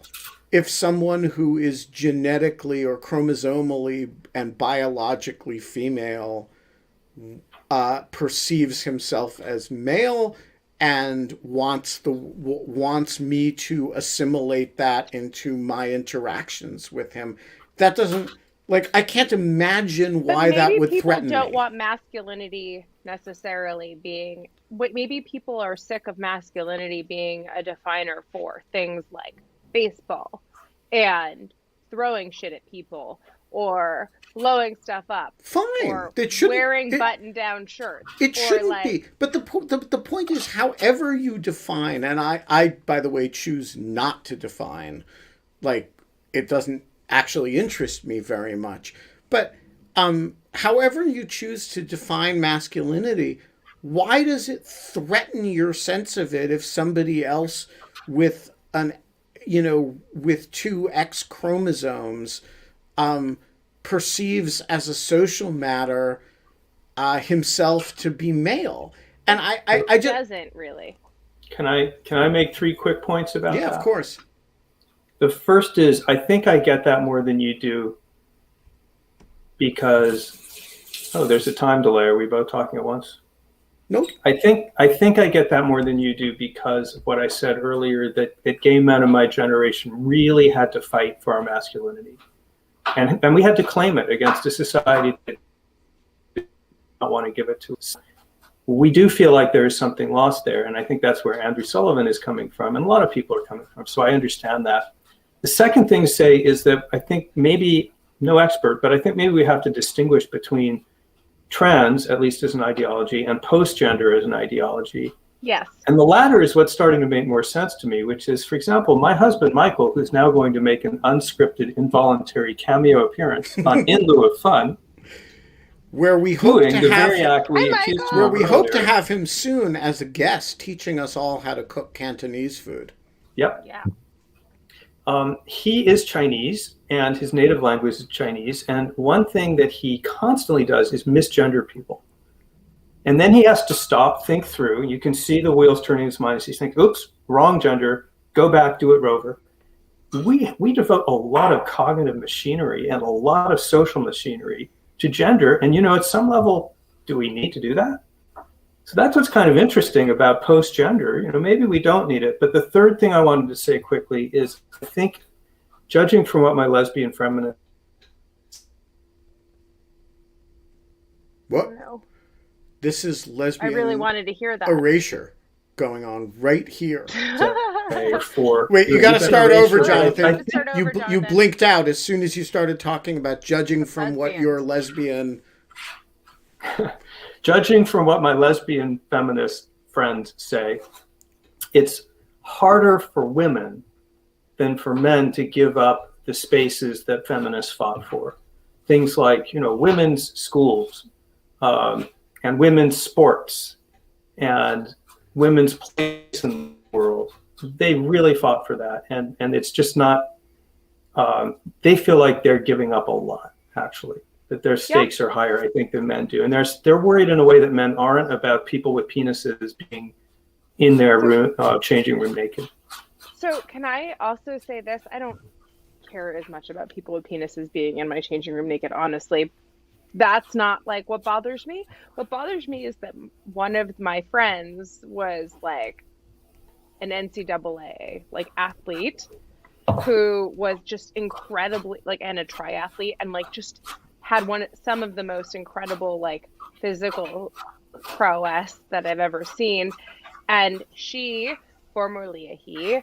if someone who is genetically or chromosomally and biologically female perceives himself as male and wants me to assimilate that into my interactions with him. That doesn't, like, I can't imagine But why that maybe would people threaten don't me. want masculinity necessarily being, maybe people are sick of masculinity being a definer for things like baseball and throwing shit at people or blowing stuff up Fine, or that shouldn't wearing it, button down shirts it or shouldn't like, be. But the point is, however you define, and I by the way choose not to define, like, it doesn't actually interest me very much. But however you choose to define masculinity, why does it threaten your sense of it if somebody else with an, you know, with two X chromosomes um, perceives as a social matter himself to be male? And I it just, doesn't really. Can I make three quick points about yeah, of that? course. The first is I think I get that more than you do because there's a time delay. Are we both talking at once? Nope. I think I get that more than you do because of what I said earlier, that gay men of my generation really had to fight for our masculinity. And we had to claim it against a society that did not want to give it to us. We do feel like there is something lost there, and I think that's where Andrew Sullivan is coming from, and a lot of people are coming from, so I understand that. The second thing to say is that I think, maybe no expert, but I think maybe we have to distinguish between trans, at least as an ideology, and post-gender as an ideology. Yes. And the latter is what's starting to make more sense to me, which is, for example, my husband, Michael, who's now going to make an unscripted, involuntary cameo appearance on In Lieu of Fun, Where we hope doing to the have very act we Hi, accused him where of Michael. we hope to earlier. have him soon as a guest, teaching us all how to cook Cantonese food. Yep. Yeah. He is Chinese, and his native language is Chinese. And one thing that he constantly does is misgender people. And then he has to stop, think through. You can see the wheels turning in his mind as he's thinking, oops, wrong gender, go back, do it over. We devote a lot of cognitive machinery and a lot of social machinery to gender. And, at some level, do we need to do that? So that's what's kind of interesting about post-gender. Maybe we don't need it. But the third thing I wanted to say quickly is I think, judging from what my lesbian feminist... What? No. This is lesbian I really wanted to hear that. erasure going on right here. Wait, you got to start over, Jonathan. Jonathan. You blinked out as soon as you started talking about judging from what your lesbian... Judging from what my lesbian feminist friends say, it's harder for women than for men to give up the spaces that feminists fought for. Things like, women's schools, and women's sports, and women's place in the world. They really fought for that. And it's just not, they feel like they're giving up a lot, actually, that their stakes are higher, I think, than men do. And they're worried in a way that men aren't about people with penises being in their room, changing room naked. So can I also say this? I don't care as much about people with penises being in my changing room naked, honestly. That's not like what bothers me. What bothers me is that one of my friends was like an NCAA athlete who was just incredibly and a triathlete and just had some of the most incredible physical prowess that I've ever seen. And she, formerly a he,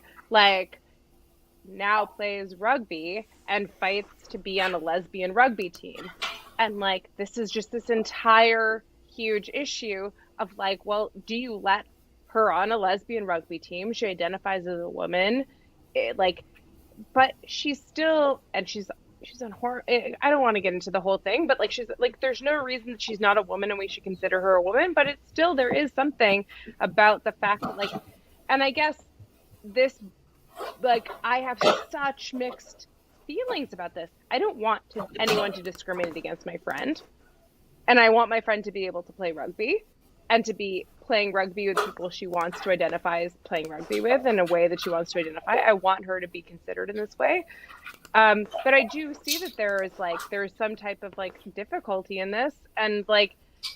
now plays rugby and fights to be on a lesbian rugby team. And this is just this entire huge issue of well, do you let her on a lesbian rugby team? She identifies as a woman, but she's still, and she's on horror. I don't want to get into the whole thing, but she's there's no reason that she's not a woman and we should consider her a woman. But it's still, there is something about the fact that and I guess this, I have such mixed feelings about this. I don't want anyone to discriminate against my friend, and I want my friend to be able to play rugby and to be playing rugby with people she wants to identify as playing rugby with in a way that she wants to identify. I want her to be considered in this way. But I do see that there's some type of difficulty in this, and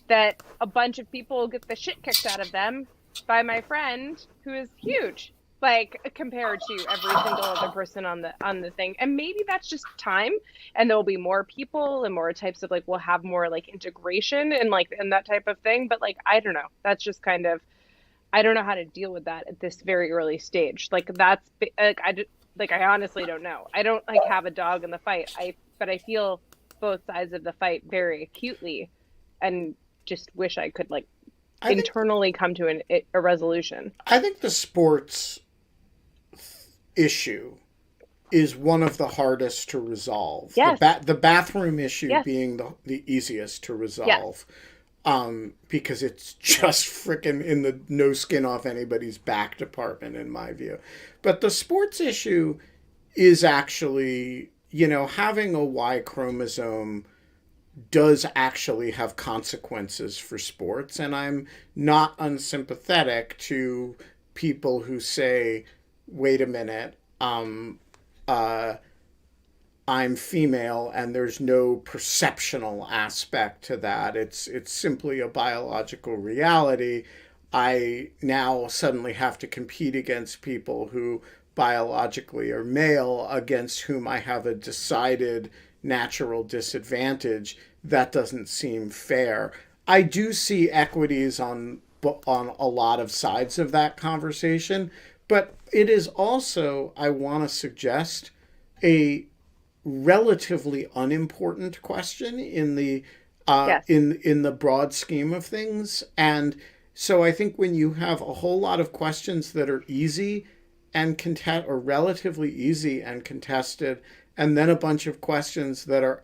that a bunch of people get the shit kicked out of them by my friend, who is huge, compared to every single other person on the thing. And maybe that's just time, and there'll be more people and more types of we'll have more integration and and that type of thing. But I don't know. That's just kind of, I don't know how to deal with that at this very early stage. That's I honestly don't know. I don't have a dog in the fight. But I feel both sides of the fight very acutely, and just wish I could internally come to a resolution. I think the sports issue is one of the hardest to resolve. Yes. The bathroom issue Yes. being the easiest to resolve. Yes. Because it's just freaking in the no skin off anybody's back department, in my view. But the sports issue is actually, having a Y chromosome does actually have consequences for sports. And I'm not unsympathetic to people who say, wait a minute, I'm female and there's no perceptional aspect to that. It's simply a biological reality. I now suddenly have to compete against people who biologically are male, against whom I have a decided natural disadvantage. That doesn't seem fair. I do see equities on a lot of sides of that conversation, but it is also, I want to suggest, a relatively unimportant question in the Yes. in the broad scheme of things. And so I think when you have a whole lot of questions that are easy and or relatively easy and contested, and then a bunch of questions that are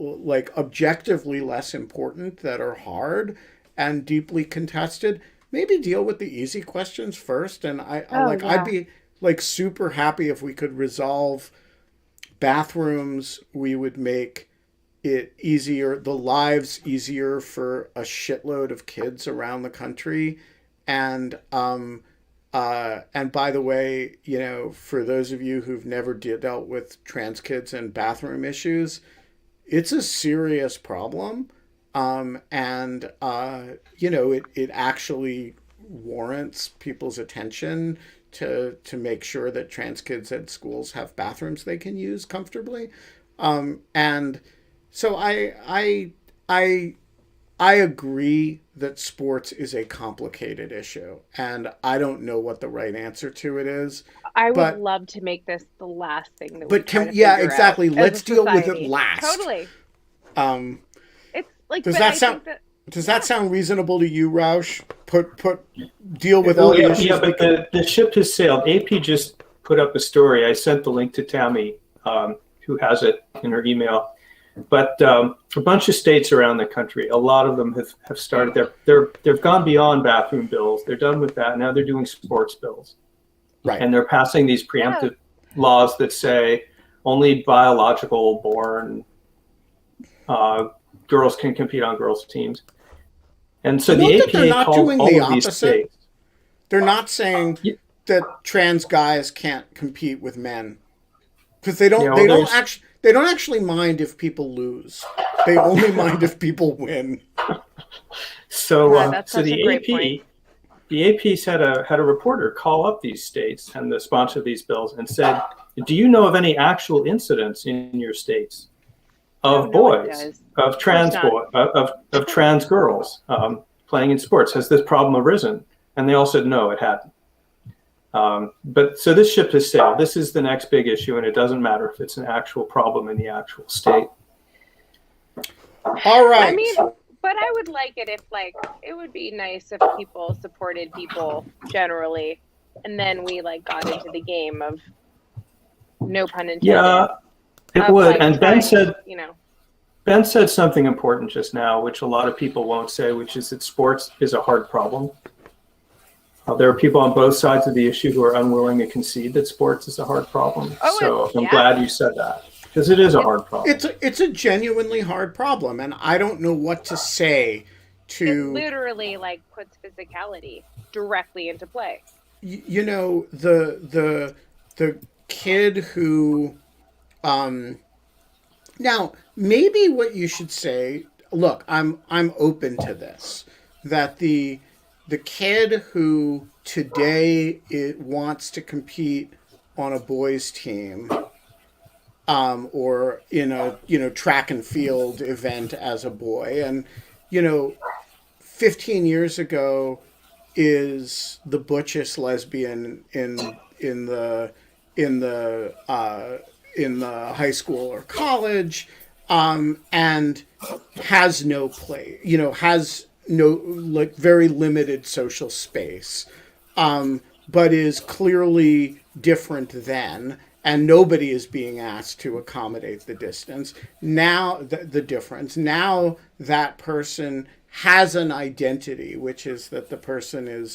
objectively less important that are hard and deeply contested, maybe deal with the easy questions first. And I'd be super happy if we could resolve bathrooms. We would make the lives easier for a shitload of kids around the country. And by the way, for those of you who've never dealt with trans kids and bathroom issues, it's a serious problem. It actually warrants people's attention to make sure that trans kids at schools have bathrooms they can use comfortably. And so I agree that sports is a complicated issue, and I don't know what the right answer to it is. I would But love to make this the last thing that we but try can to yeah, figure exactly. out as Let's a deal with it society. last. Totally. Um, It's like, does but that I sound think that does yeah. that sound reasonable to you, Roush? Deal with all Well, the yeah, issues. yeah, but the ship has sailed. AP just put up a story. I sent the link to Tammy, who has it in her email. But a bunch of states around the country, a lot of them have started. They've gone beyond bathroom bills. They're done with that. Now they're doing sports bills, Right. and they're passing these preemptive laws that say only biological born girls can compete on girls' teams. And so Note the that they're APA not called doing all the of these opposite. states. They're not saying Yeah. that trans guys can't compete with men, because they don't. Yeah, well, They don't there's- actually. They don't actually mind if people lose. They only mind if people win. So, Yeah, that's so such the a great AP, point. the AP's had a reporter call up these states and the sponsor of these bills and said, "Do you know of any actual incidents in your states of No, it boys, does. of trans not. boy, of trans girls playing in sports? Has this problem arisen?" And they all said no, it hadn't. But so this ship has sailed. This is the next big issue, and it doesn't matter if it's an actual problem in the actual state. All right. I mean, but I would like it if, like, it would be nice if people supported people generally, and then we got into the game of, no pun intended. Yeah, it of, would. And Ben trying, said something important just now, which a lot of people won't say, which is that sports is a hard problem. There are people on both sides of the issue who are unwilling to concede that sports is a hard problem. So I'm glad you said that, because it is a hard problem. It's a genuinely hard problem, and I don't know what to say to. It literally puts physicality directly into play. The kid who, now maybe what you should say. Look, I'm open to this. That the kid who today wants to compete on a boys' team, or in a track and field event as a boy, and 15 years ago is the butchest lesbian in the high school or college, and has no play, has no very limited social space, but is clearly different then, and nobody is being asked to accommodate the distance. Now the difference. Now that person has an identity, which is that the person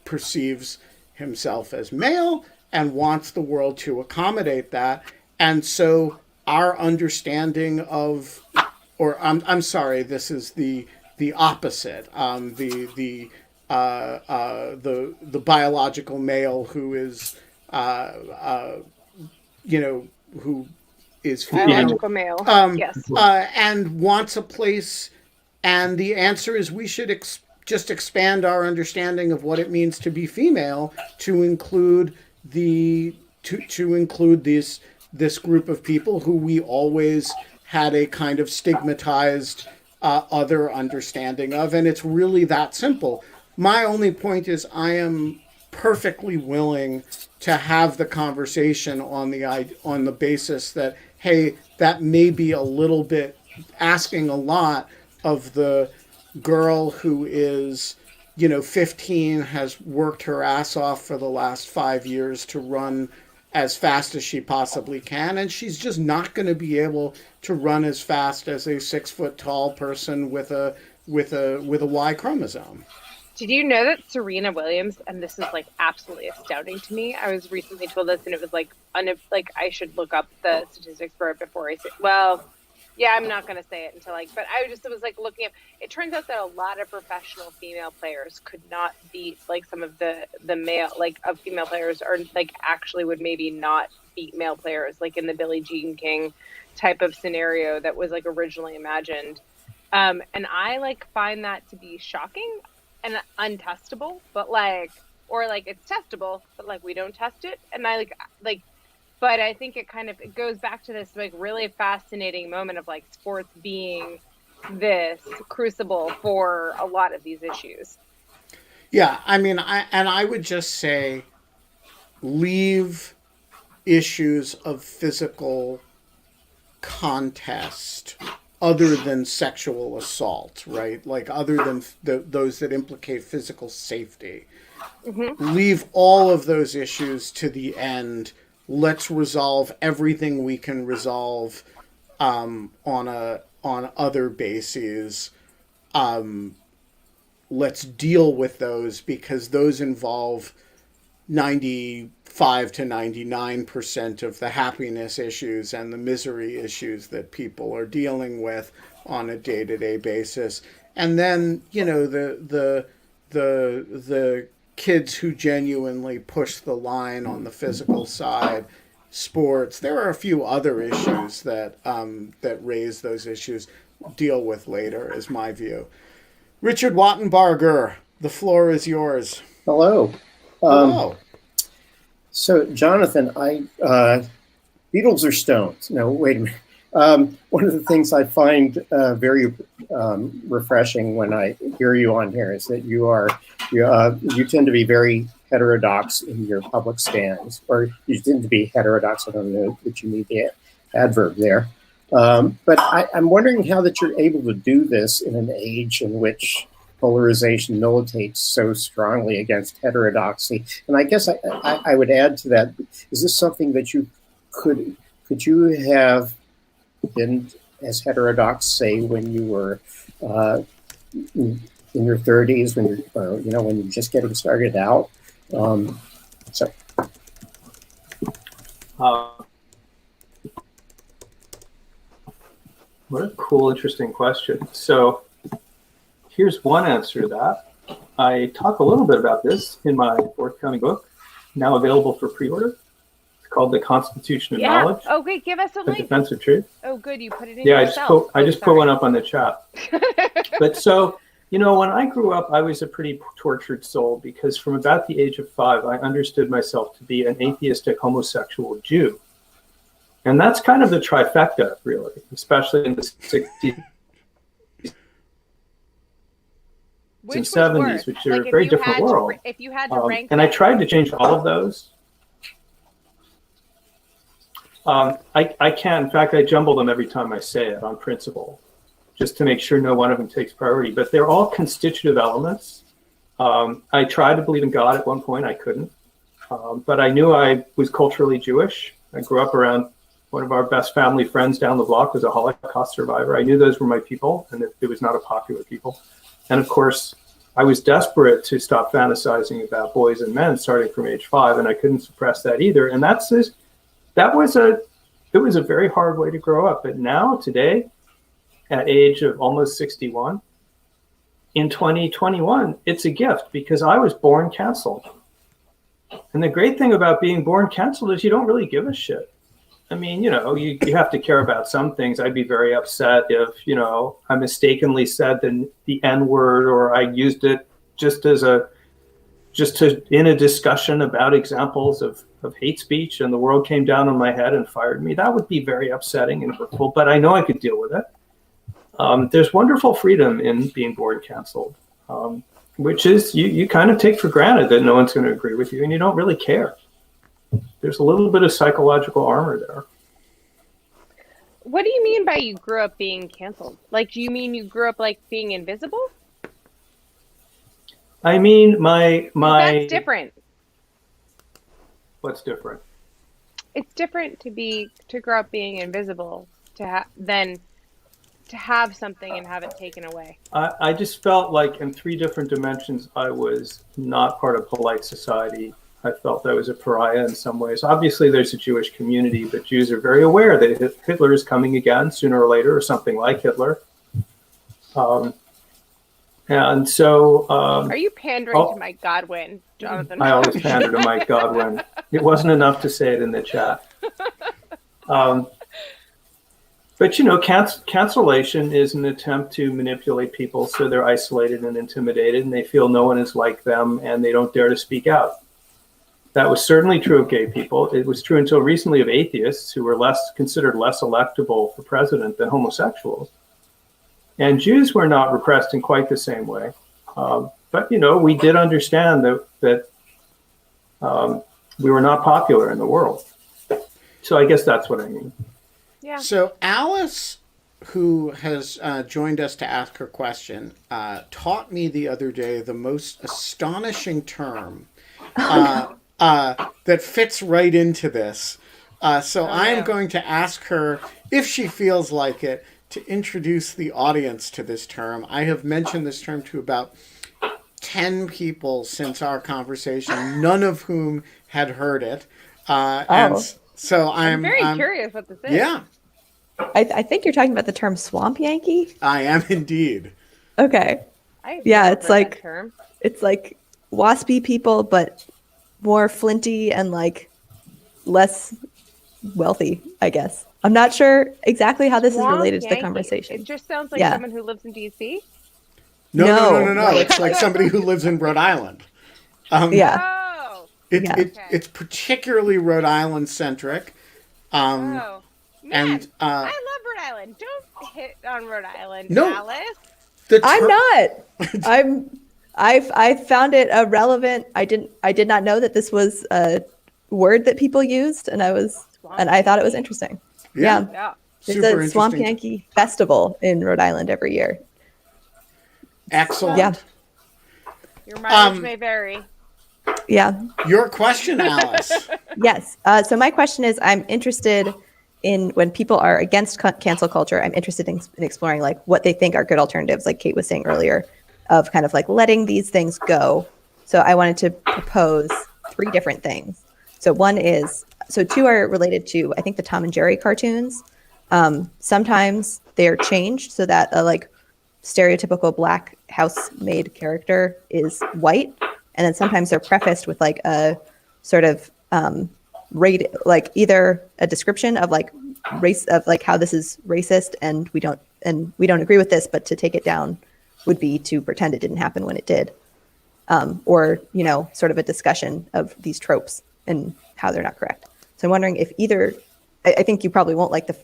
perceives himself as male and wants the world to accommodate that, and so our understanding of, or I'm sorry, this is the opposite. The biological male who is who is female, Biological male. Yes. and wants a place. And the answer is we should just expand our understanding of what it means to be female to include to include this group of people who we always had a kind of stigmatized other understanding of, and it's really that simple. My only point is I am perfectly willing to have the conversation on the basis that, hey, that may be a little bit asking a lot of the girl who is 15, has worked her ass off for the last 5 years to run as fast as she possibly can, and she's just not going to be able to run as fast as a 6 foot tall person with a Y chromosome. Did you know that Serena Williams, and this is absolutely astounding to me, I was recently told this, and it was I should look up the statistics for it before I say, well, Yeah, I'm not gonna say it until but I just was looking up. It turns out that a lot of professional female players could not beat some of the male of female players, or actually would maybe not beat male players in the Billie Jean King type of scenario that was originally imagined. And I find that to be shocking and untestable, but or it's testable, but we don't test it, and I but I think it goes back to this really fascinating moment of sports being this crucible for a lot of these issues. Yeah, I mean, I would just say leave issues of physical contest other than sexual assault, right? Other than those that implicate physical safety. Mm-hmm. Leave all of those issues to the end. Let's resolve everything we can resolve on other bases. Let's deal with those because those involve 95 to 99% of the happiness issues and the misery issues that people are dealing with on a day-to-day basis. And then, the kids who genuinely push the line on the physical side, sports. There are a few other issues that raise those issues. Deal with later, is my view. Richard Wattenbarger, the floor is yours. Hello. Hello. So, Jonathan, Beatles or Stones? No, wait a minute. One of the things I find very refreshing when I hear you on here is that you tend to be very heterodox in your public stands, or you tend to be heterodox. I don't know that you need the adverb there. But I'm wondering how that you're able to do this in an age in which polarization militates so strongly against heterodoxy. And I guess I would add to that, is this something that you could you have been as heterodox, say, when you were in your 30s, when when you're just getting started out? What a cool, interesting question. So here's one answer to that. I talk a little bit about this in my forthcoming book, now available for pre-order. It's called The Constitution of Knowledge. Oh, great. Give us a link. The Defense of Truth. Oh, good. You put it in yourself. I just put one up on the chat. But so, when I grew up, I was a pretty tortured soul because from about the age of 5, I understood myself to be an atheistic homosexual Jew. And that's kind of the trifecta, really, especially in the 60s and 70s, which are a very different world. If you had to rank and I tried to change all of those. I can. In fact, I jumble them every time I say it on principle, just to make sure no one of them takes priority. But they're all constitutive elements. I tried to believe in God at one point. I couldn't. But I knew I was culturally Jewish. I grew up around one of our best family friends down the block was a Holocaust survivor. I knew those were my people, and it was not a popular people. And of course, I was desperate to stop fantasizing about boys and men starting from age 5, and I couldn't suppress that either. And it was a very hard way to grow up. But now, today, at age of almost 61, in 2021, it's a gift because I was born canceled. And the great thing about being born canceled is you don't really give a shit. I mean, you have to care about some things. I'd be very upset if, I mistakenly said the N word, or I used it in a discussion about examples of hate speech, and the world came down on my head and fired me. That would be very upsetting and hurtful, but I know I could deal with it. There's wonderful freedom in being born canceled, which is you kind of take for granted that no one's going to agree with you, and you don't really care. There's a little bit of psychological armor there. What do you mean by you grew up being canceled? Do you mean you grew up being invisible? I mean, my. That's different. What's different? It's different to grow up being invisible than to have something and have it taken away. I just felt like in 3 different dimensions, I was not part of polite society. I felt I was a pariah in some ways. Obviously, there's a Jewish community, but Jews are very aware that Hitler is coming again sooner or later, or something like Hitler. And so, Are you pandering to Mike Godwin, Jonathan? I always pander to Mike Godwin. It wasn't enough to say it in the chat. But, you know, cancellation is an attempt to manipulate people so they're isolated and intimidated, and they feel no one is like them, and they don't dare to speak out. That was certainly true of gay people. It was true until recently of atheists, who were considered less electable for president than homosexuals. And Jews were not repressed in quite the same way. But, you know, we did understand that we were not popular in the world. So I guess that's what I mean. Yeah. So Alice, who has joined us to ask her question, taught me the other day the most astonishing term that fits right into this. So I am going to ask her, if she feels like it, to introduce the audience to this term. I have mentioned this term to about 10 people since our conversation, none of whom had heard it. And so I'm very curious what this is. Yeah. I think you're talking about the term swamp Yankee. I am indeed. Okay. It's like waspy people, but more flinty and like less wealthy, I guess. I'm not sure exactly how this is related to the conversation. It just sounds like someone who lives in DC. No. It's like somebody who lives in Rhode Island. It's particularly Rhode Island centric. Man, and I love Rhode Island. Don't hit on Rhode Island, no, Alice. I'm not. I found it relevant. I did not know that this was a word that people used, and I thought it was interesting. Yeah. There's a Swamp Yankee festival in Rhode Island every year. Excellent. Yeah. Your mileage may vary. Yeah. Your question, Alice. Yes. So my question is, I'm interested in, when people are against cancel culture, I'm interested in exploring like what they think are good alternatives, like Kate was saying earlier, of kind of like letting these things go. So I wanted to propose 3 different things. So two are related to, I think, the Tom and Jerry cartoons. Sometimes they're changed so that a like stereotypical black housemaid character is white. And then sometimes they're prefaced with like a sort of like either a description of like race, of like how this is racist and we don't agree with this, but to take it down would be to pretend it didn't happen when it did. Or, you know, sort of a discussion of these tropes and how they're not correct. So I'm wondering if either, I think you probably won't like the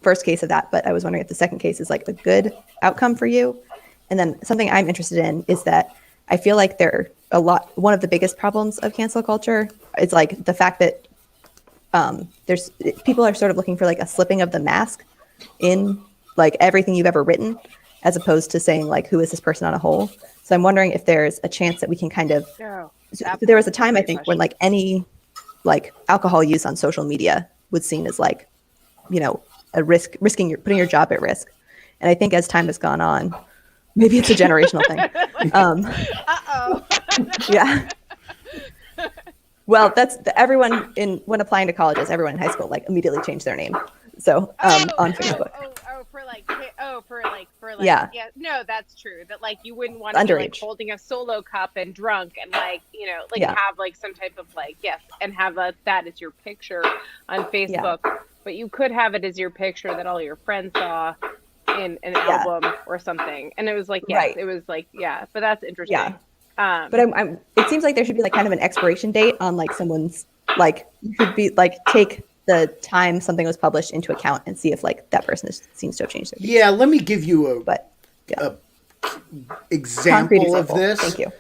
first case of that, but I was wondering if the second case is like a good outcome for you. And then something I'm interested in is that I feel like one of the biggest problems of cancel culture is like the fact that people are sort of looking for like a slipping of the mask in like everything you've ever written, as opposed to saying like, who is this person on a whole? So I'm wondering if there's a chance that we can kind of, there was a time I think when like any like alcohol use on social media was seen as like, you know, a putting your job at risk. And I think as time has gone on, maybe it's a generational thing. Yeah. Well, that's everyone when applying to colleges, everyone in high school like immediately changed their name. So on Facebook. Yeah. No, that's true. That like you wouldn't want to be like holding a solo cup and drunk and like, you know, like have like some type of like, and have that as your picture on Facebook. Yeah. But you could have it as your picture that all your friends saw in an album or something. And it was like, it was like, but that's interesting. Yeah. But it seems like there should be like kind of an expiration date on like someone's, like you could be like take the time something was published into account and see if like that person seems to have changed their views. Yeah, let me give you a example of this. Thank you.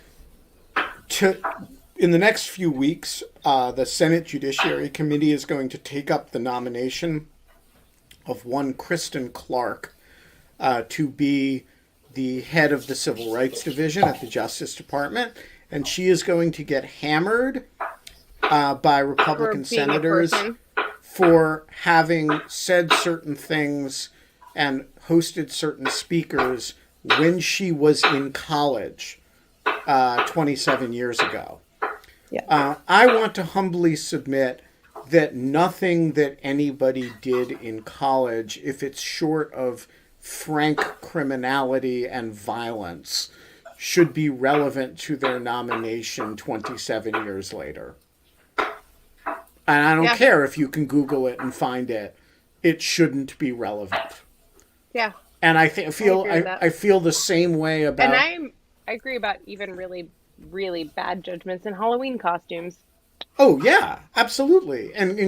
In the next few weeks, the Senate Judiciary Committee is going to take up the nomination of one Kristen Clark to be the head of the Civil Rights Division at the Justice Department. And she is going to get hammered by Republican senators for having said certain things and hosted certain speakers when she was in college 27 years ago. I want to humbly submit that nothing that anybody did in college, if it's short of frank criminality and violence, should be relevant to their nomination 27 years later. And I don't care if you can Google it and find it. It shouldn't be relevant. Yeah. And I feel the same way about. And I agree about even really, really bad judgments in Halloween costumes. Oh yeah, absolutely, and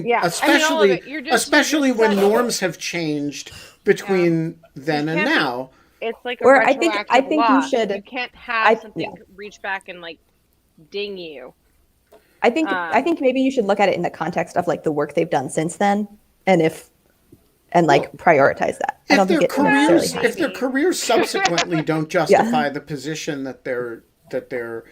especially when norms have changed between then and now. It's like a Or retroactive I think law. you should. You can't have something reach back and like ding you. I think maybe you should look at it in the context of like the work they've done since then, and prioritize that. I don't think if their careers subsequently don't justify the position that they're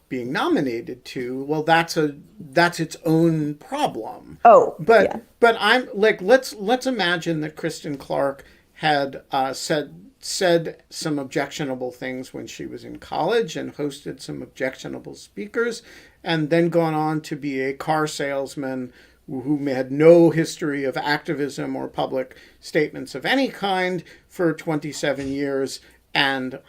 being nominated to, well, that's its own problem. But I'm like, let's imagine that Kristen Clark had said some objectionable things when she was in college and hosted some objectionable speakers, and then gone on to be a car salesman who had no history of activism or public statements of any kind for 27 years. And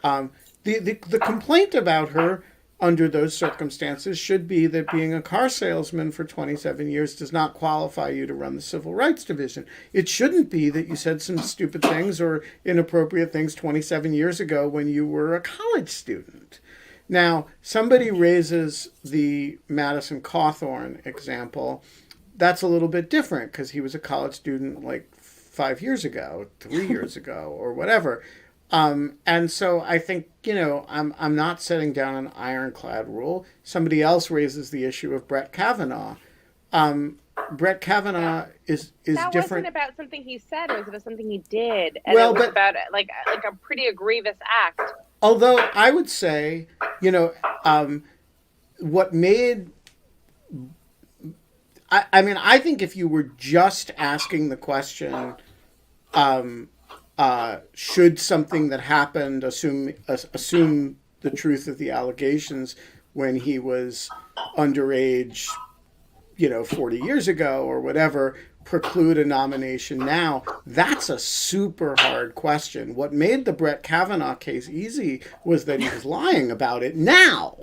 the complaint about her under those circumstances should be that being a car salesman for 27 years does not qualify you to run the Civil Rights Division. It shouldn't be that you said some stupid things or inappropriate things 27 years ago when you were a college student. Now, somebody raises the Madison Cawthorn example. That's a little bit different because he was a college student like 5 years ago, 3 years ago, or whatever. And so I think, I'm not setting down an ironclad rule. Somebody else raises the issue of Brett Kavanaugh. Brett Kavanaugh is that different. That wasn't about something he said. It was about something he did. And it was about like a pretty egregious act. Although I would say, what made... I think if you were just asking the question, should something that happened assume the truth of the allegations when he was underage, 40 years ago or whatever, preclude a nomination now? That's a super hard question. What made the Brett Kavanaugh case easy was that he was lying about it now.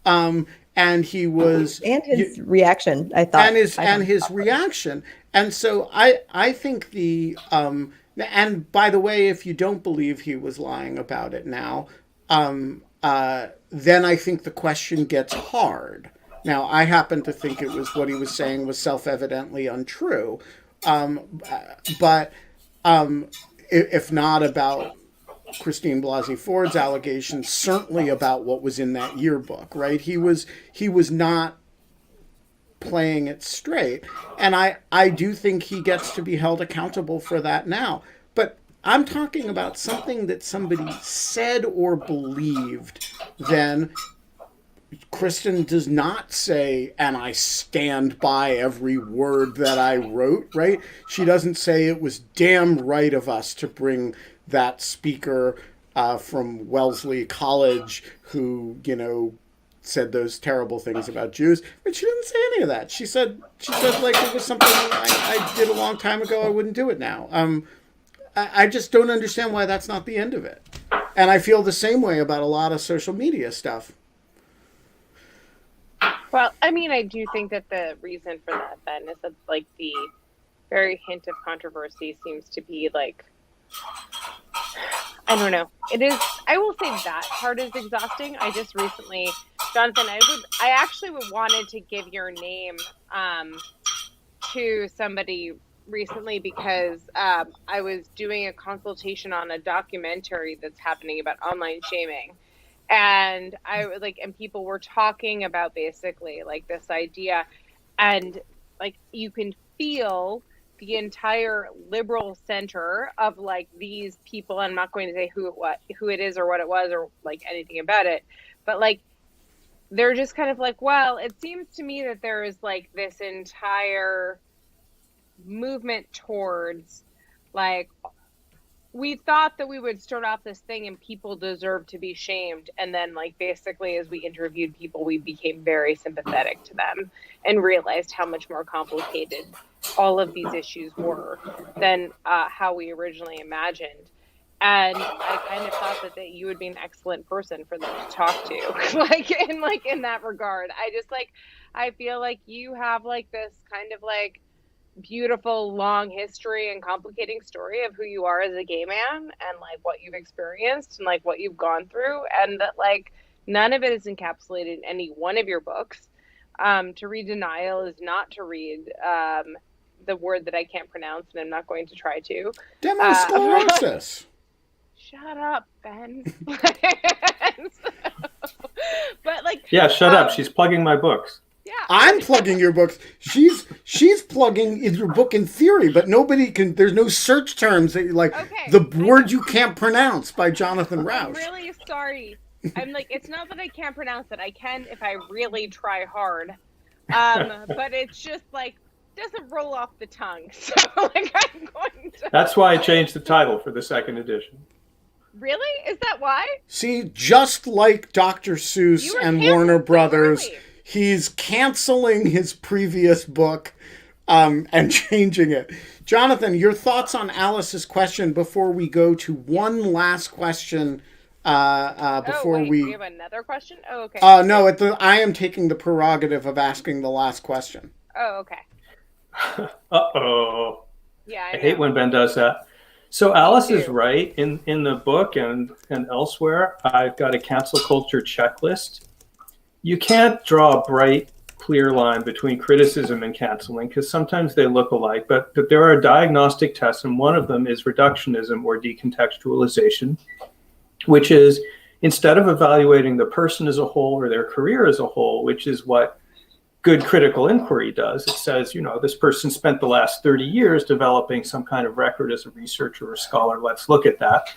And he was, and his reaction, I thought, and his reaction, and so I think and by the way, if you don't believe he was lying about it now, then I think the question gets hard. Now, I happen to think it was what he was saying was self-evidently untrue, but if not about Christine Blasey Ford's allegations, certainly about what was in that yearbook, right? He was not playing it straight. And I do think he gets to be held accountable for that now. But I'm talking about something that somebody said or believed then. Kristen does not say, and I stand by every word that I wrote, right? She doesn't say it was damn right of us to bring that speaker from Wellesley College who, said those terrible things about Jews. But she didn't say any of that. She said like it was something I did a long time ago. I wouldn't do it now. I just don't understand why that's not the end of it. And I feel the same way about a lot of social media stuff. Well, I do think that the reason for that then is that like the very hint of controversy seems to be like, I don't know. It is. I will say that part is exhausting. I just recently, Jonathan, I actually wanted to give your name to somebody recently because I was doing a consultation on a documentary that's happening about online shaming. And and people were talking about basically like this idea, and like you can feel the entire liberal center of like these people. I'm not going to say who it is or what it was or like anything about it, but like they're just kind of like, well, it seems to me that there is like this entire movement towards like we thought that we would start off this thing and people deserve to be shamed. And then, like, basically, as we interviewed people, we became very sympathetic to them and realized how much more complicated all of these issues were than how we originally imagined. And I kind of thought that you would be an excellent person for them to talk to, in that regard. I feel like you have like this kind of like beautiful long history and complicating story of who you are as a gay man and like what you've experienced and like what you've gone through, and that like none of it is encapsulated in any one of your books. To read denial is not to read the word that I can't pronounce, and I'm not going to try to. Demosclerosis. Shut up, Ben. But like, yeah, shut up. She's plugging my books. Yeah, I'm plugging your books. She's plugging your book in theory, but nobody can. There's no search terms that like the word you can't pronounce by Jonathan Rauch. I'm really sorry. I'm like, it's not that I can't pronounce it. I can if I really try hard. But it's just like doesn't roll off the tongue. So like I'm going to. That's why I changed the title for the second edition. Really? Is that why? See, just like Dr. Seuss and Warner Brothers. Early. He's canceling his previous book and changing it. Jonathan, your thoughts on Alice's question before we go to one last question before we... We have another question? Oh, okay. No, I am taking the prerogative of asking the last question. Oh, okay. Uh-oh. Yeah, I hate when Ben does that. So Alice is right. In the book and elsewhere, I've got a cancel culture checklist. You can't draw a bright, clear line between criticism and canceling because sometimes they look alike, but there are diagnostic tests, and one of them is reductionism or decontextualization, which is instead of evaluating the person as a whole or their career as a whole, which is what good critical inquiry does. It says, this person spent the last 30 years developing some kind of record as a researcher or scholar. Let's look at that.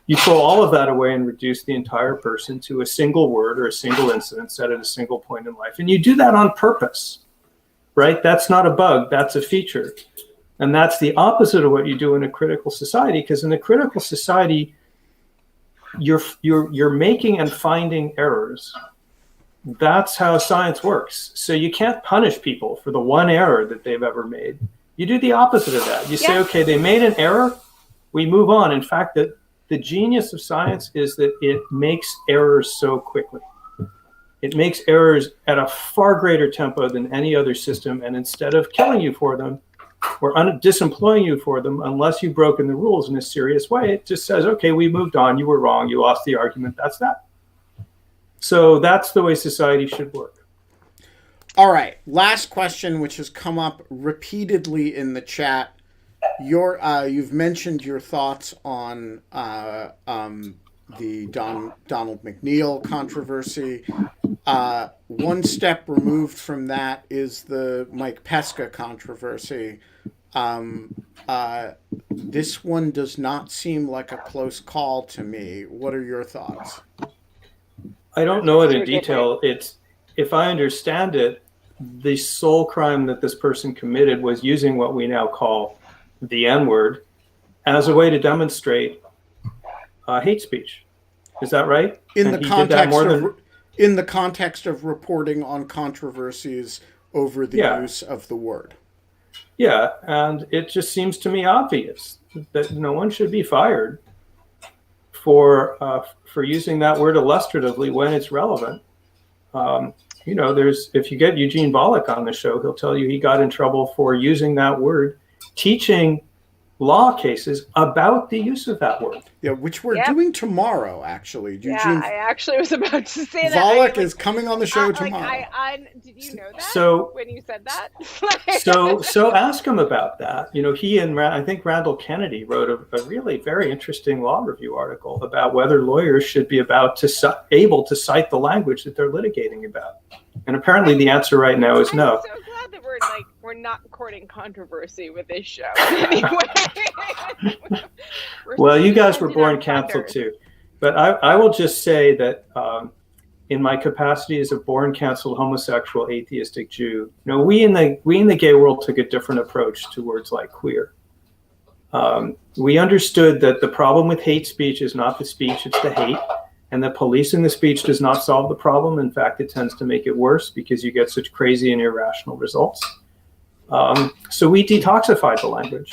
You throw all of that away and reduce the entire person to a single word or a single incident said at a single point in life. And you do that on purpose, right? That's not a bug, that's a feature. And that's the opposite of what you do in a critical society, because in a critical society, you're making and finding errors. That's how science works. So you can't punish people for the one error that they've ever made. You do the opposite of that. You say, okay, they made an error, we move on. In fact, the genius of science is that it makes errors so quickly. It makes errors at a far greater tempo than any other system. And instead of killing you for them or disemploying you for them, unless you've broken the rules in a serious way, it just says, okay, we moved on. You were wrong. You lost the argument. That's that. So that's the way society should work. All right. Last question, which has come up repeatedly in the chat. You've mentioned your thoughts on the Donald McNeil controversy. One step removed from that is the Mike Pesca controversy. This one does not seem like a close call to me. What are your thoughts? I don't know it in detail. If I understand it, the sole crime that this person committed was using what we now call the N-word as a way to demonstrate hate speech. Is that right? In the context of reporting on controversies over the use of the word. Yeah, and it just seems to me obvious that no one should be fired for using that word illustratively when it's relevant. If you get Eugene Volokh on the show, he'll tell you he got in trouble for using that word, teaching law cases about the use of that word. Yeah, which we're doing tomorrow, actually. Eugene, I actually was about to say that. Volokh is coming on the show tomorrow. Did you know that when you said that? so ask him about that. He and I think Randall Kennedy wrote a really very interesting law review article about whether lawyers should be able to cite the language that they're litigating about. And apparently the answer right now is no. I'm so glad that we're not courting controversy with this show. Anyway. Well, you guys were born canceled too. But I will just say that in my capacity as a born canceled homosexual atheistic Jew, we in the gay world took a different approach to words like queer. We understood that the problem with hate speech is not the speech, it's the hate. And that policing the speech does not solve the problem. In fact, it tends to make it worse because you get such crazy and irrational results. So we detoxified the language.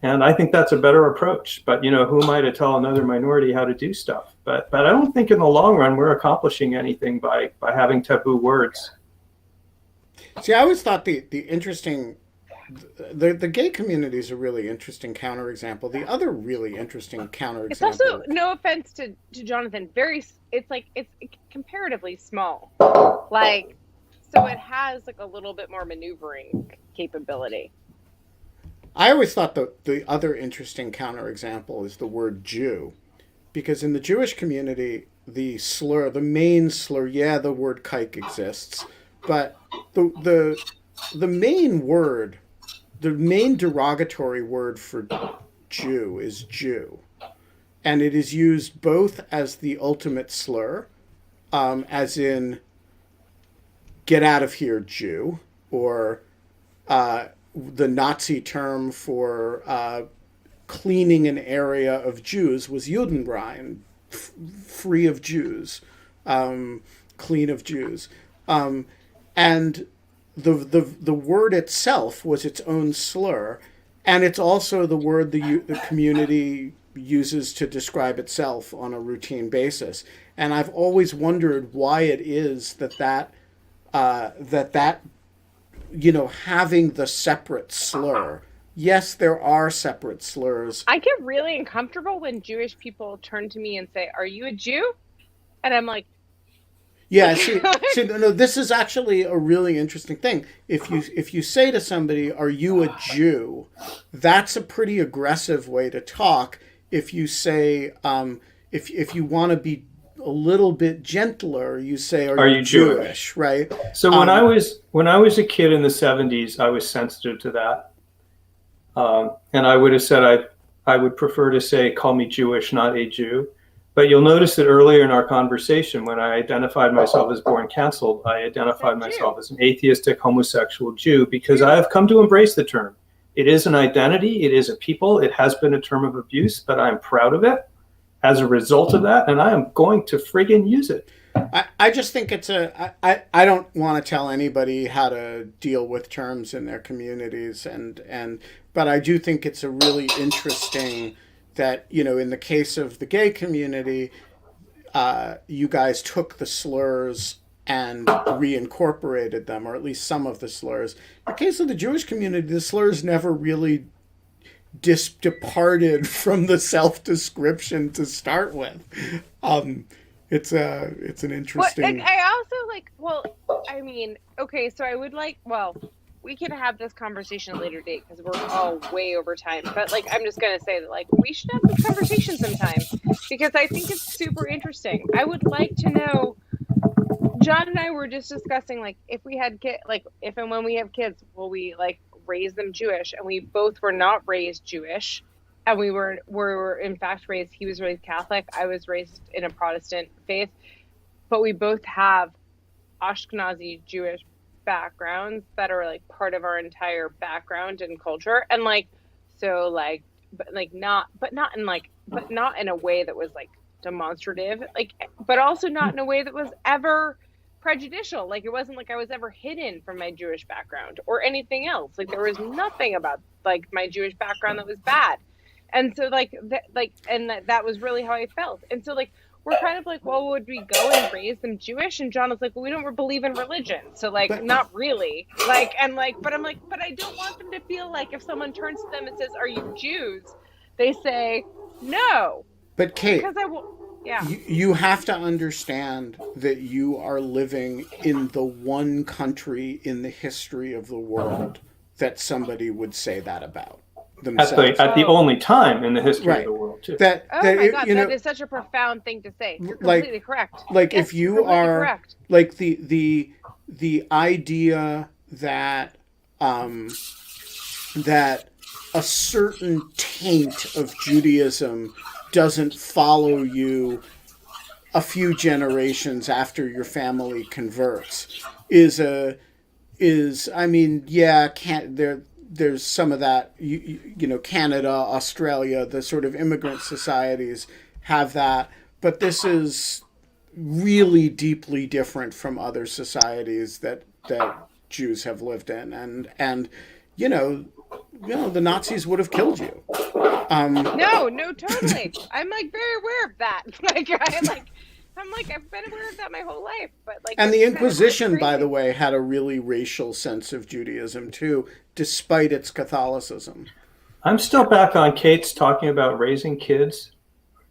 And I think that's a better approach. But, who am I to tell another minority how to do stuff? But I don't think in the long run we're accomplishing anything by having taboo words. See, I always thought the interesting, the gay community is a really interesting counterexample. The other really interesting counterexample. It's also, no offense to Jonathan, it's comparatively small. Like, so it has like a little bit more maneuvering capability. I always thought the other interesting counterexample is the word Jew, because in the Jewish community, the main slur, the word kike exists, but the main word, the main derogatory word for Jew is Jew, and it is used both as the ultimate slur, as in "get out of here, Jew," or the Nazi term for cleaning an area of Jews was Judenrein, free of Jews, clean of Jews. And the word itself was its own slur, and it's also the word the community uses to describe itself on a routine basis. And I've always wondered why it is that having the separate slur. Yes, there are separate slurs. I get really uncomfortable when Jewish people turn to me and say, "Are you a Jew?" And I'm like, yeah, see, no, this is actually a really interesting thing. If you say to somebody, "Are you a Jew?" that's a pretty aggressive way to talk. If you say, if you want to be a little bit gentler, you say, "Are you Jewish?" Right? So when I was a kid in the 70s, I was sensitive to that, and I would have said I would prefer to say, "Call me Jewish, not a Jew." But you'll notice that earlier in our conversation, when I identified myself as born canceled, I identified myself as an atheistic homosexual Jew because I have come to embrace the term. It is an identity. It is a people. It has been a term of abuse, but I'm proud of it as a result of that, and I am going to friggin' use it. I just think it's I don't want to tell anybody how to deal with terms in their communities, but I do think it's a really interesting that, in the case of the gay community, you guys took the slurs and reincorporated them, or at least some of the slurs. In the case of the Jewish community, the slurs never really departed from the self-description to start with. It's an interesting. I also okay, so I would we can have this conversation at a later date because we're all way over time. But I'm just gonna say that we should have this conversation sometime because I think it's super interesting. I would like to know. John and I were just discussing if we had if and when we have kids, will we raise them Jewish? And we both were not raised Jewish, and we were in fact raised. He was raised Catholic. I was raised in a Protestant faith, but we both have Ashkenazi Jewish backgrounds that are part of our entire background and culture, and but not in a way that was demonstrative, but also not in a way that was ever prejudicial. It wasn't I was ever hidden from my Jewish background or anything else. There was nothing about my Jewish background that was bad, and so that was really how I felt. And so we're kind of well, would we go and raise them Jewish? And John was well, we don't believe in religion, so not really. But I'm but I don't want them to feel if someone turns to them and says, "Are you Jews?" they say no. But Kate, because you have to understand that you are living in the one country in the history of the world that somebody would say that about themselves. At the only time in the history of the world, too. Oh my God, that is such a profound thing to say. You're completely correct. Yes, if you are correct. The idea that that a certain taint of Judaism doesn't follow you a few generations after your family converts there's some of that. You know, Canada, Australia, the sort of immigrant societies have that, but this is really deeply different from other societies that Jews have lived in, and you know, the Nazis would have killed you. No, totally. I'm like very aware of that. I've been aware of that my whole life. But like, And the it's kind of Inquisition, by crazy. the way, had a really racial sense of Judaism too, despite its Catholicism. I'm still back on Kate's talking about raising kids.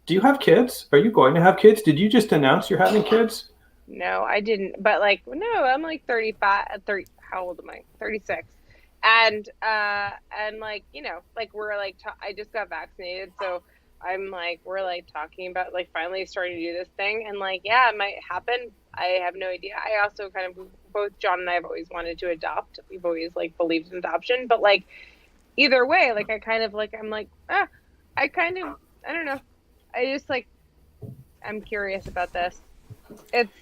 Do you have kids? Are you going to have kids? Did you just announce you're having kids? No, I didn't. But like, no, I'm like 35, 30. How old am I? 36. And like, you know, like we're like, I just got vaccinated. So I'm like, we're like talking about like finally starting to do this thing. And like, yeah, it might happen. I have no idea. I also kind of, both John and I have always wanted to adopt. We've always like believed in adoption. But like, either way, like I kind of like, I'm like, I kind of, I don't know. I just like, I'm curious about this. It's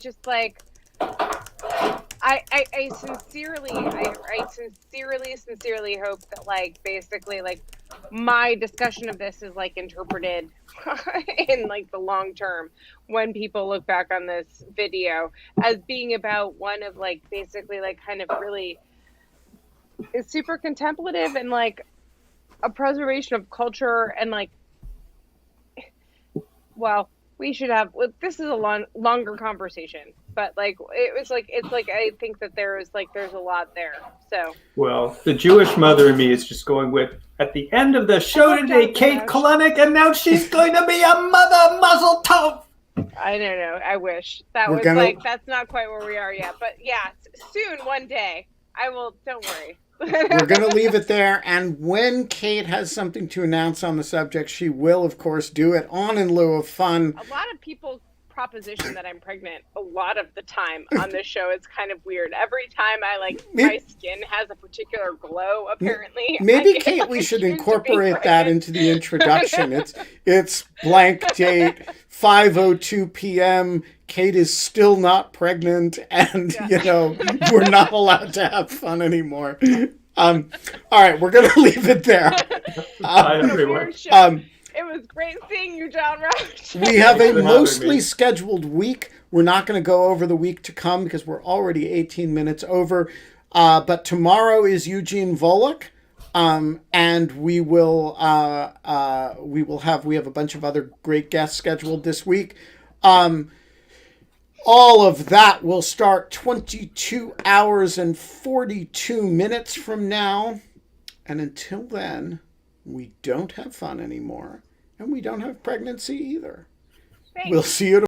just like, I sincerely hope that like basically like my discussion of this is like interpreted in like the long term when people look back on this video as being about one of like basically like kind of really is super contemplative and like a preservation of culture and like, well, we should have, this is a longer conversation, but like it's like I think that there's a lot there. So Well, the Jewish mother in me is just going with, at the end of the show today, Kate Kalanick announced she's going to be a mother, muzzle tov. I don't know. I wish that We're was gonna- like, that's not quite where we are yet, but yeah, soon, one day I will. Don't worry. We're going to leave it there. And when Kate has something to announce on the subject, she will, of course, do it on In Lieu of Fun. A lot of people proposition that I'm pregnant a lot of the time on this show. It's kind of weird. Every time I like, my skin has a particular glow, apparently. Maybe, Kate, we should incorporate that into the introduction. It's blank date, 5:02 p.m. Kate is still not pregnant, and, you know, we're not allowed to have fun anymore. All right, we're going to leave it there. Bye, everyone. It was great seeing you, John Roach. We have a mostly scheduled week. We're not going to go over the week to come because we're already 18 minutes over. But tomorrow is Eugene Volokh. And we have a bunch of other great guests scheduled this week. All of that will start 22 hours and 42 minutes from now. And until then, we don't have fun anymore. And we don't have pregnancy either. Thanks. We'll see you tomorrow.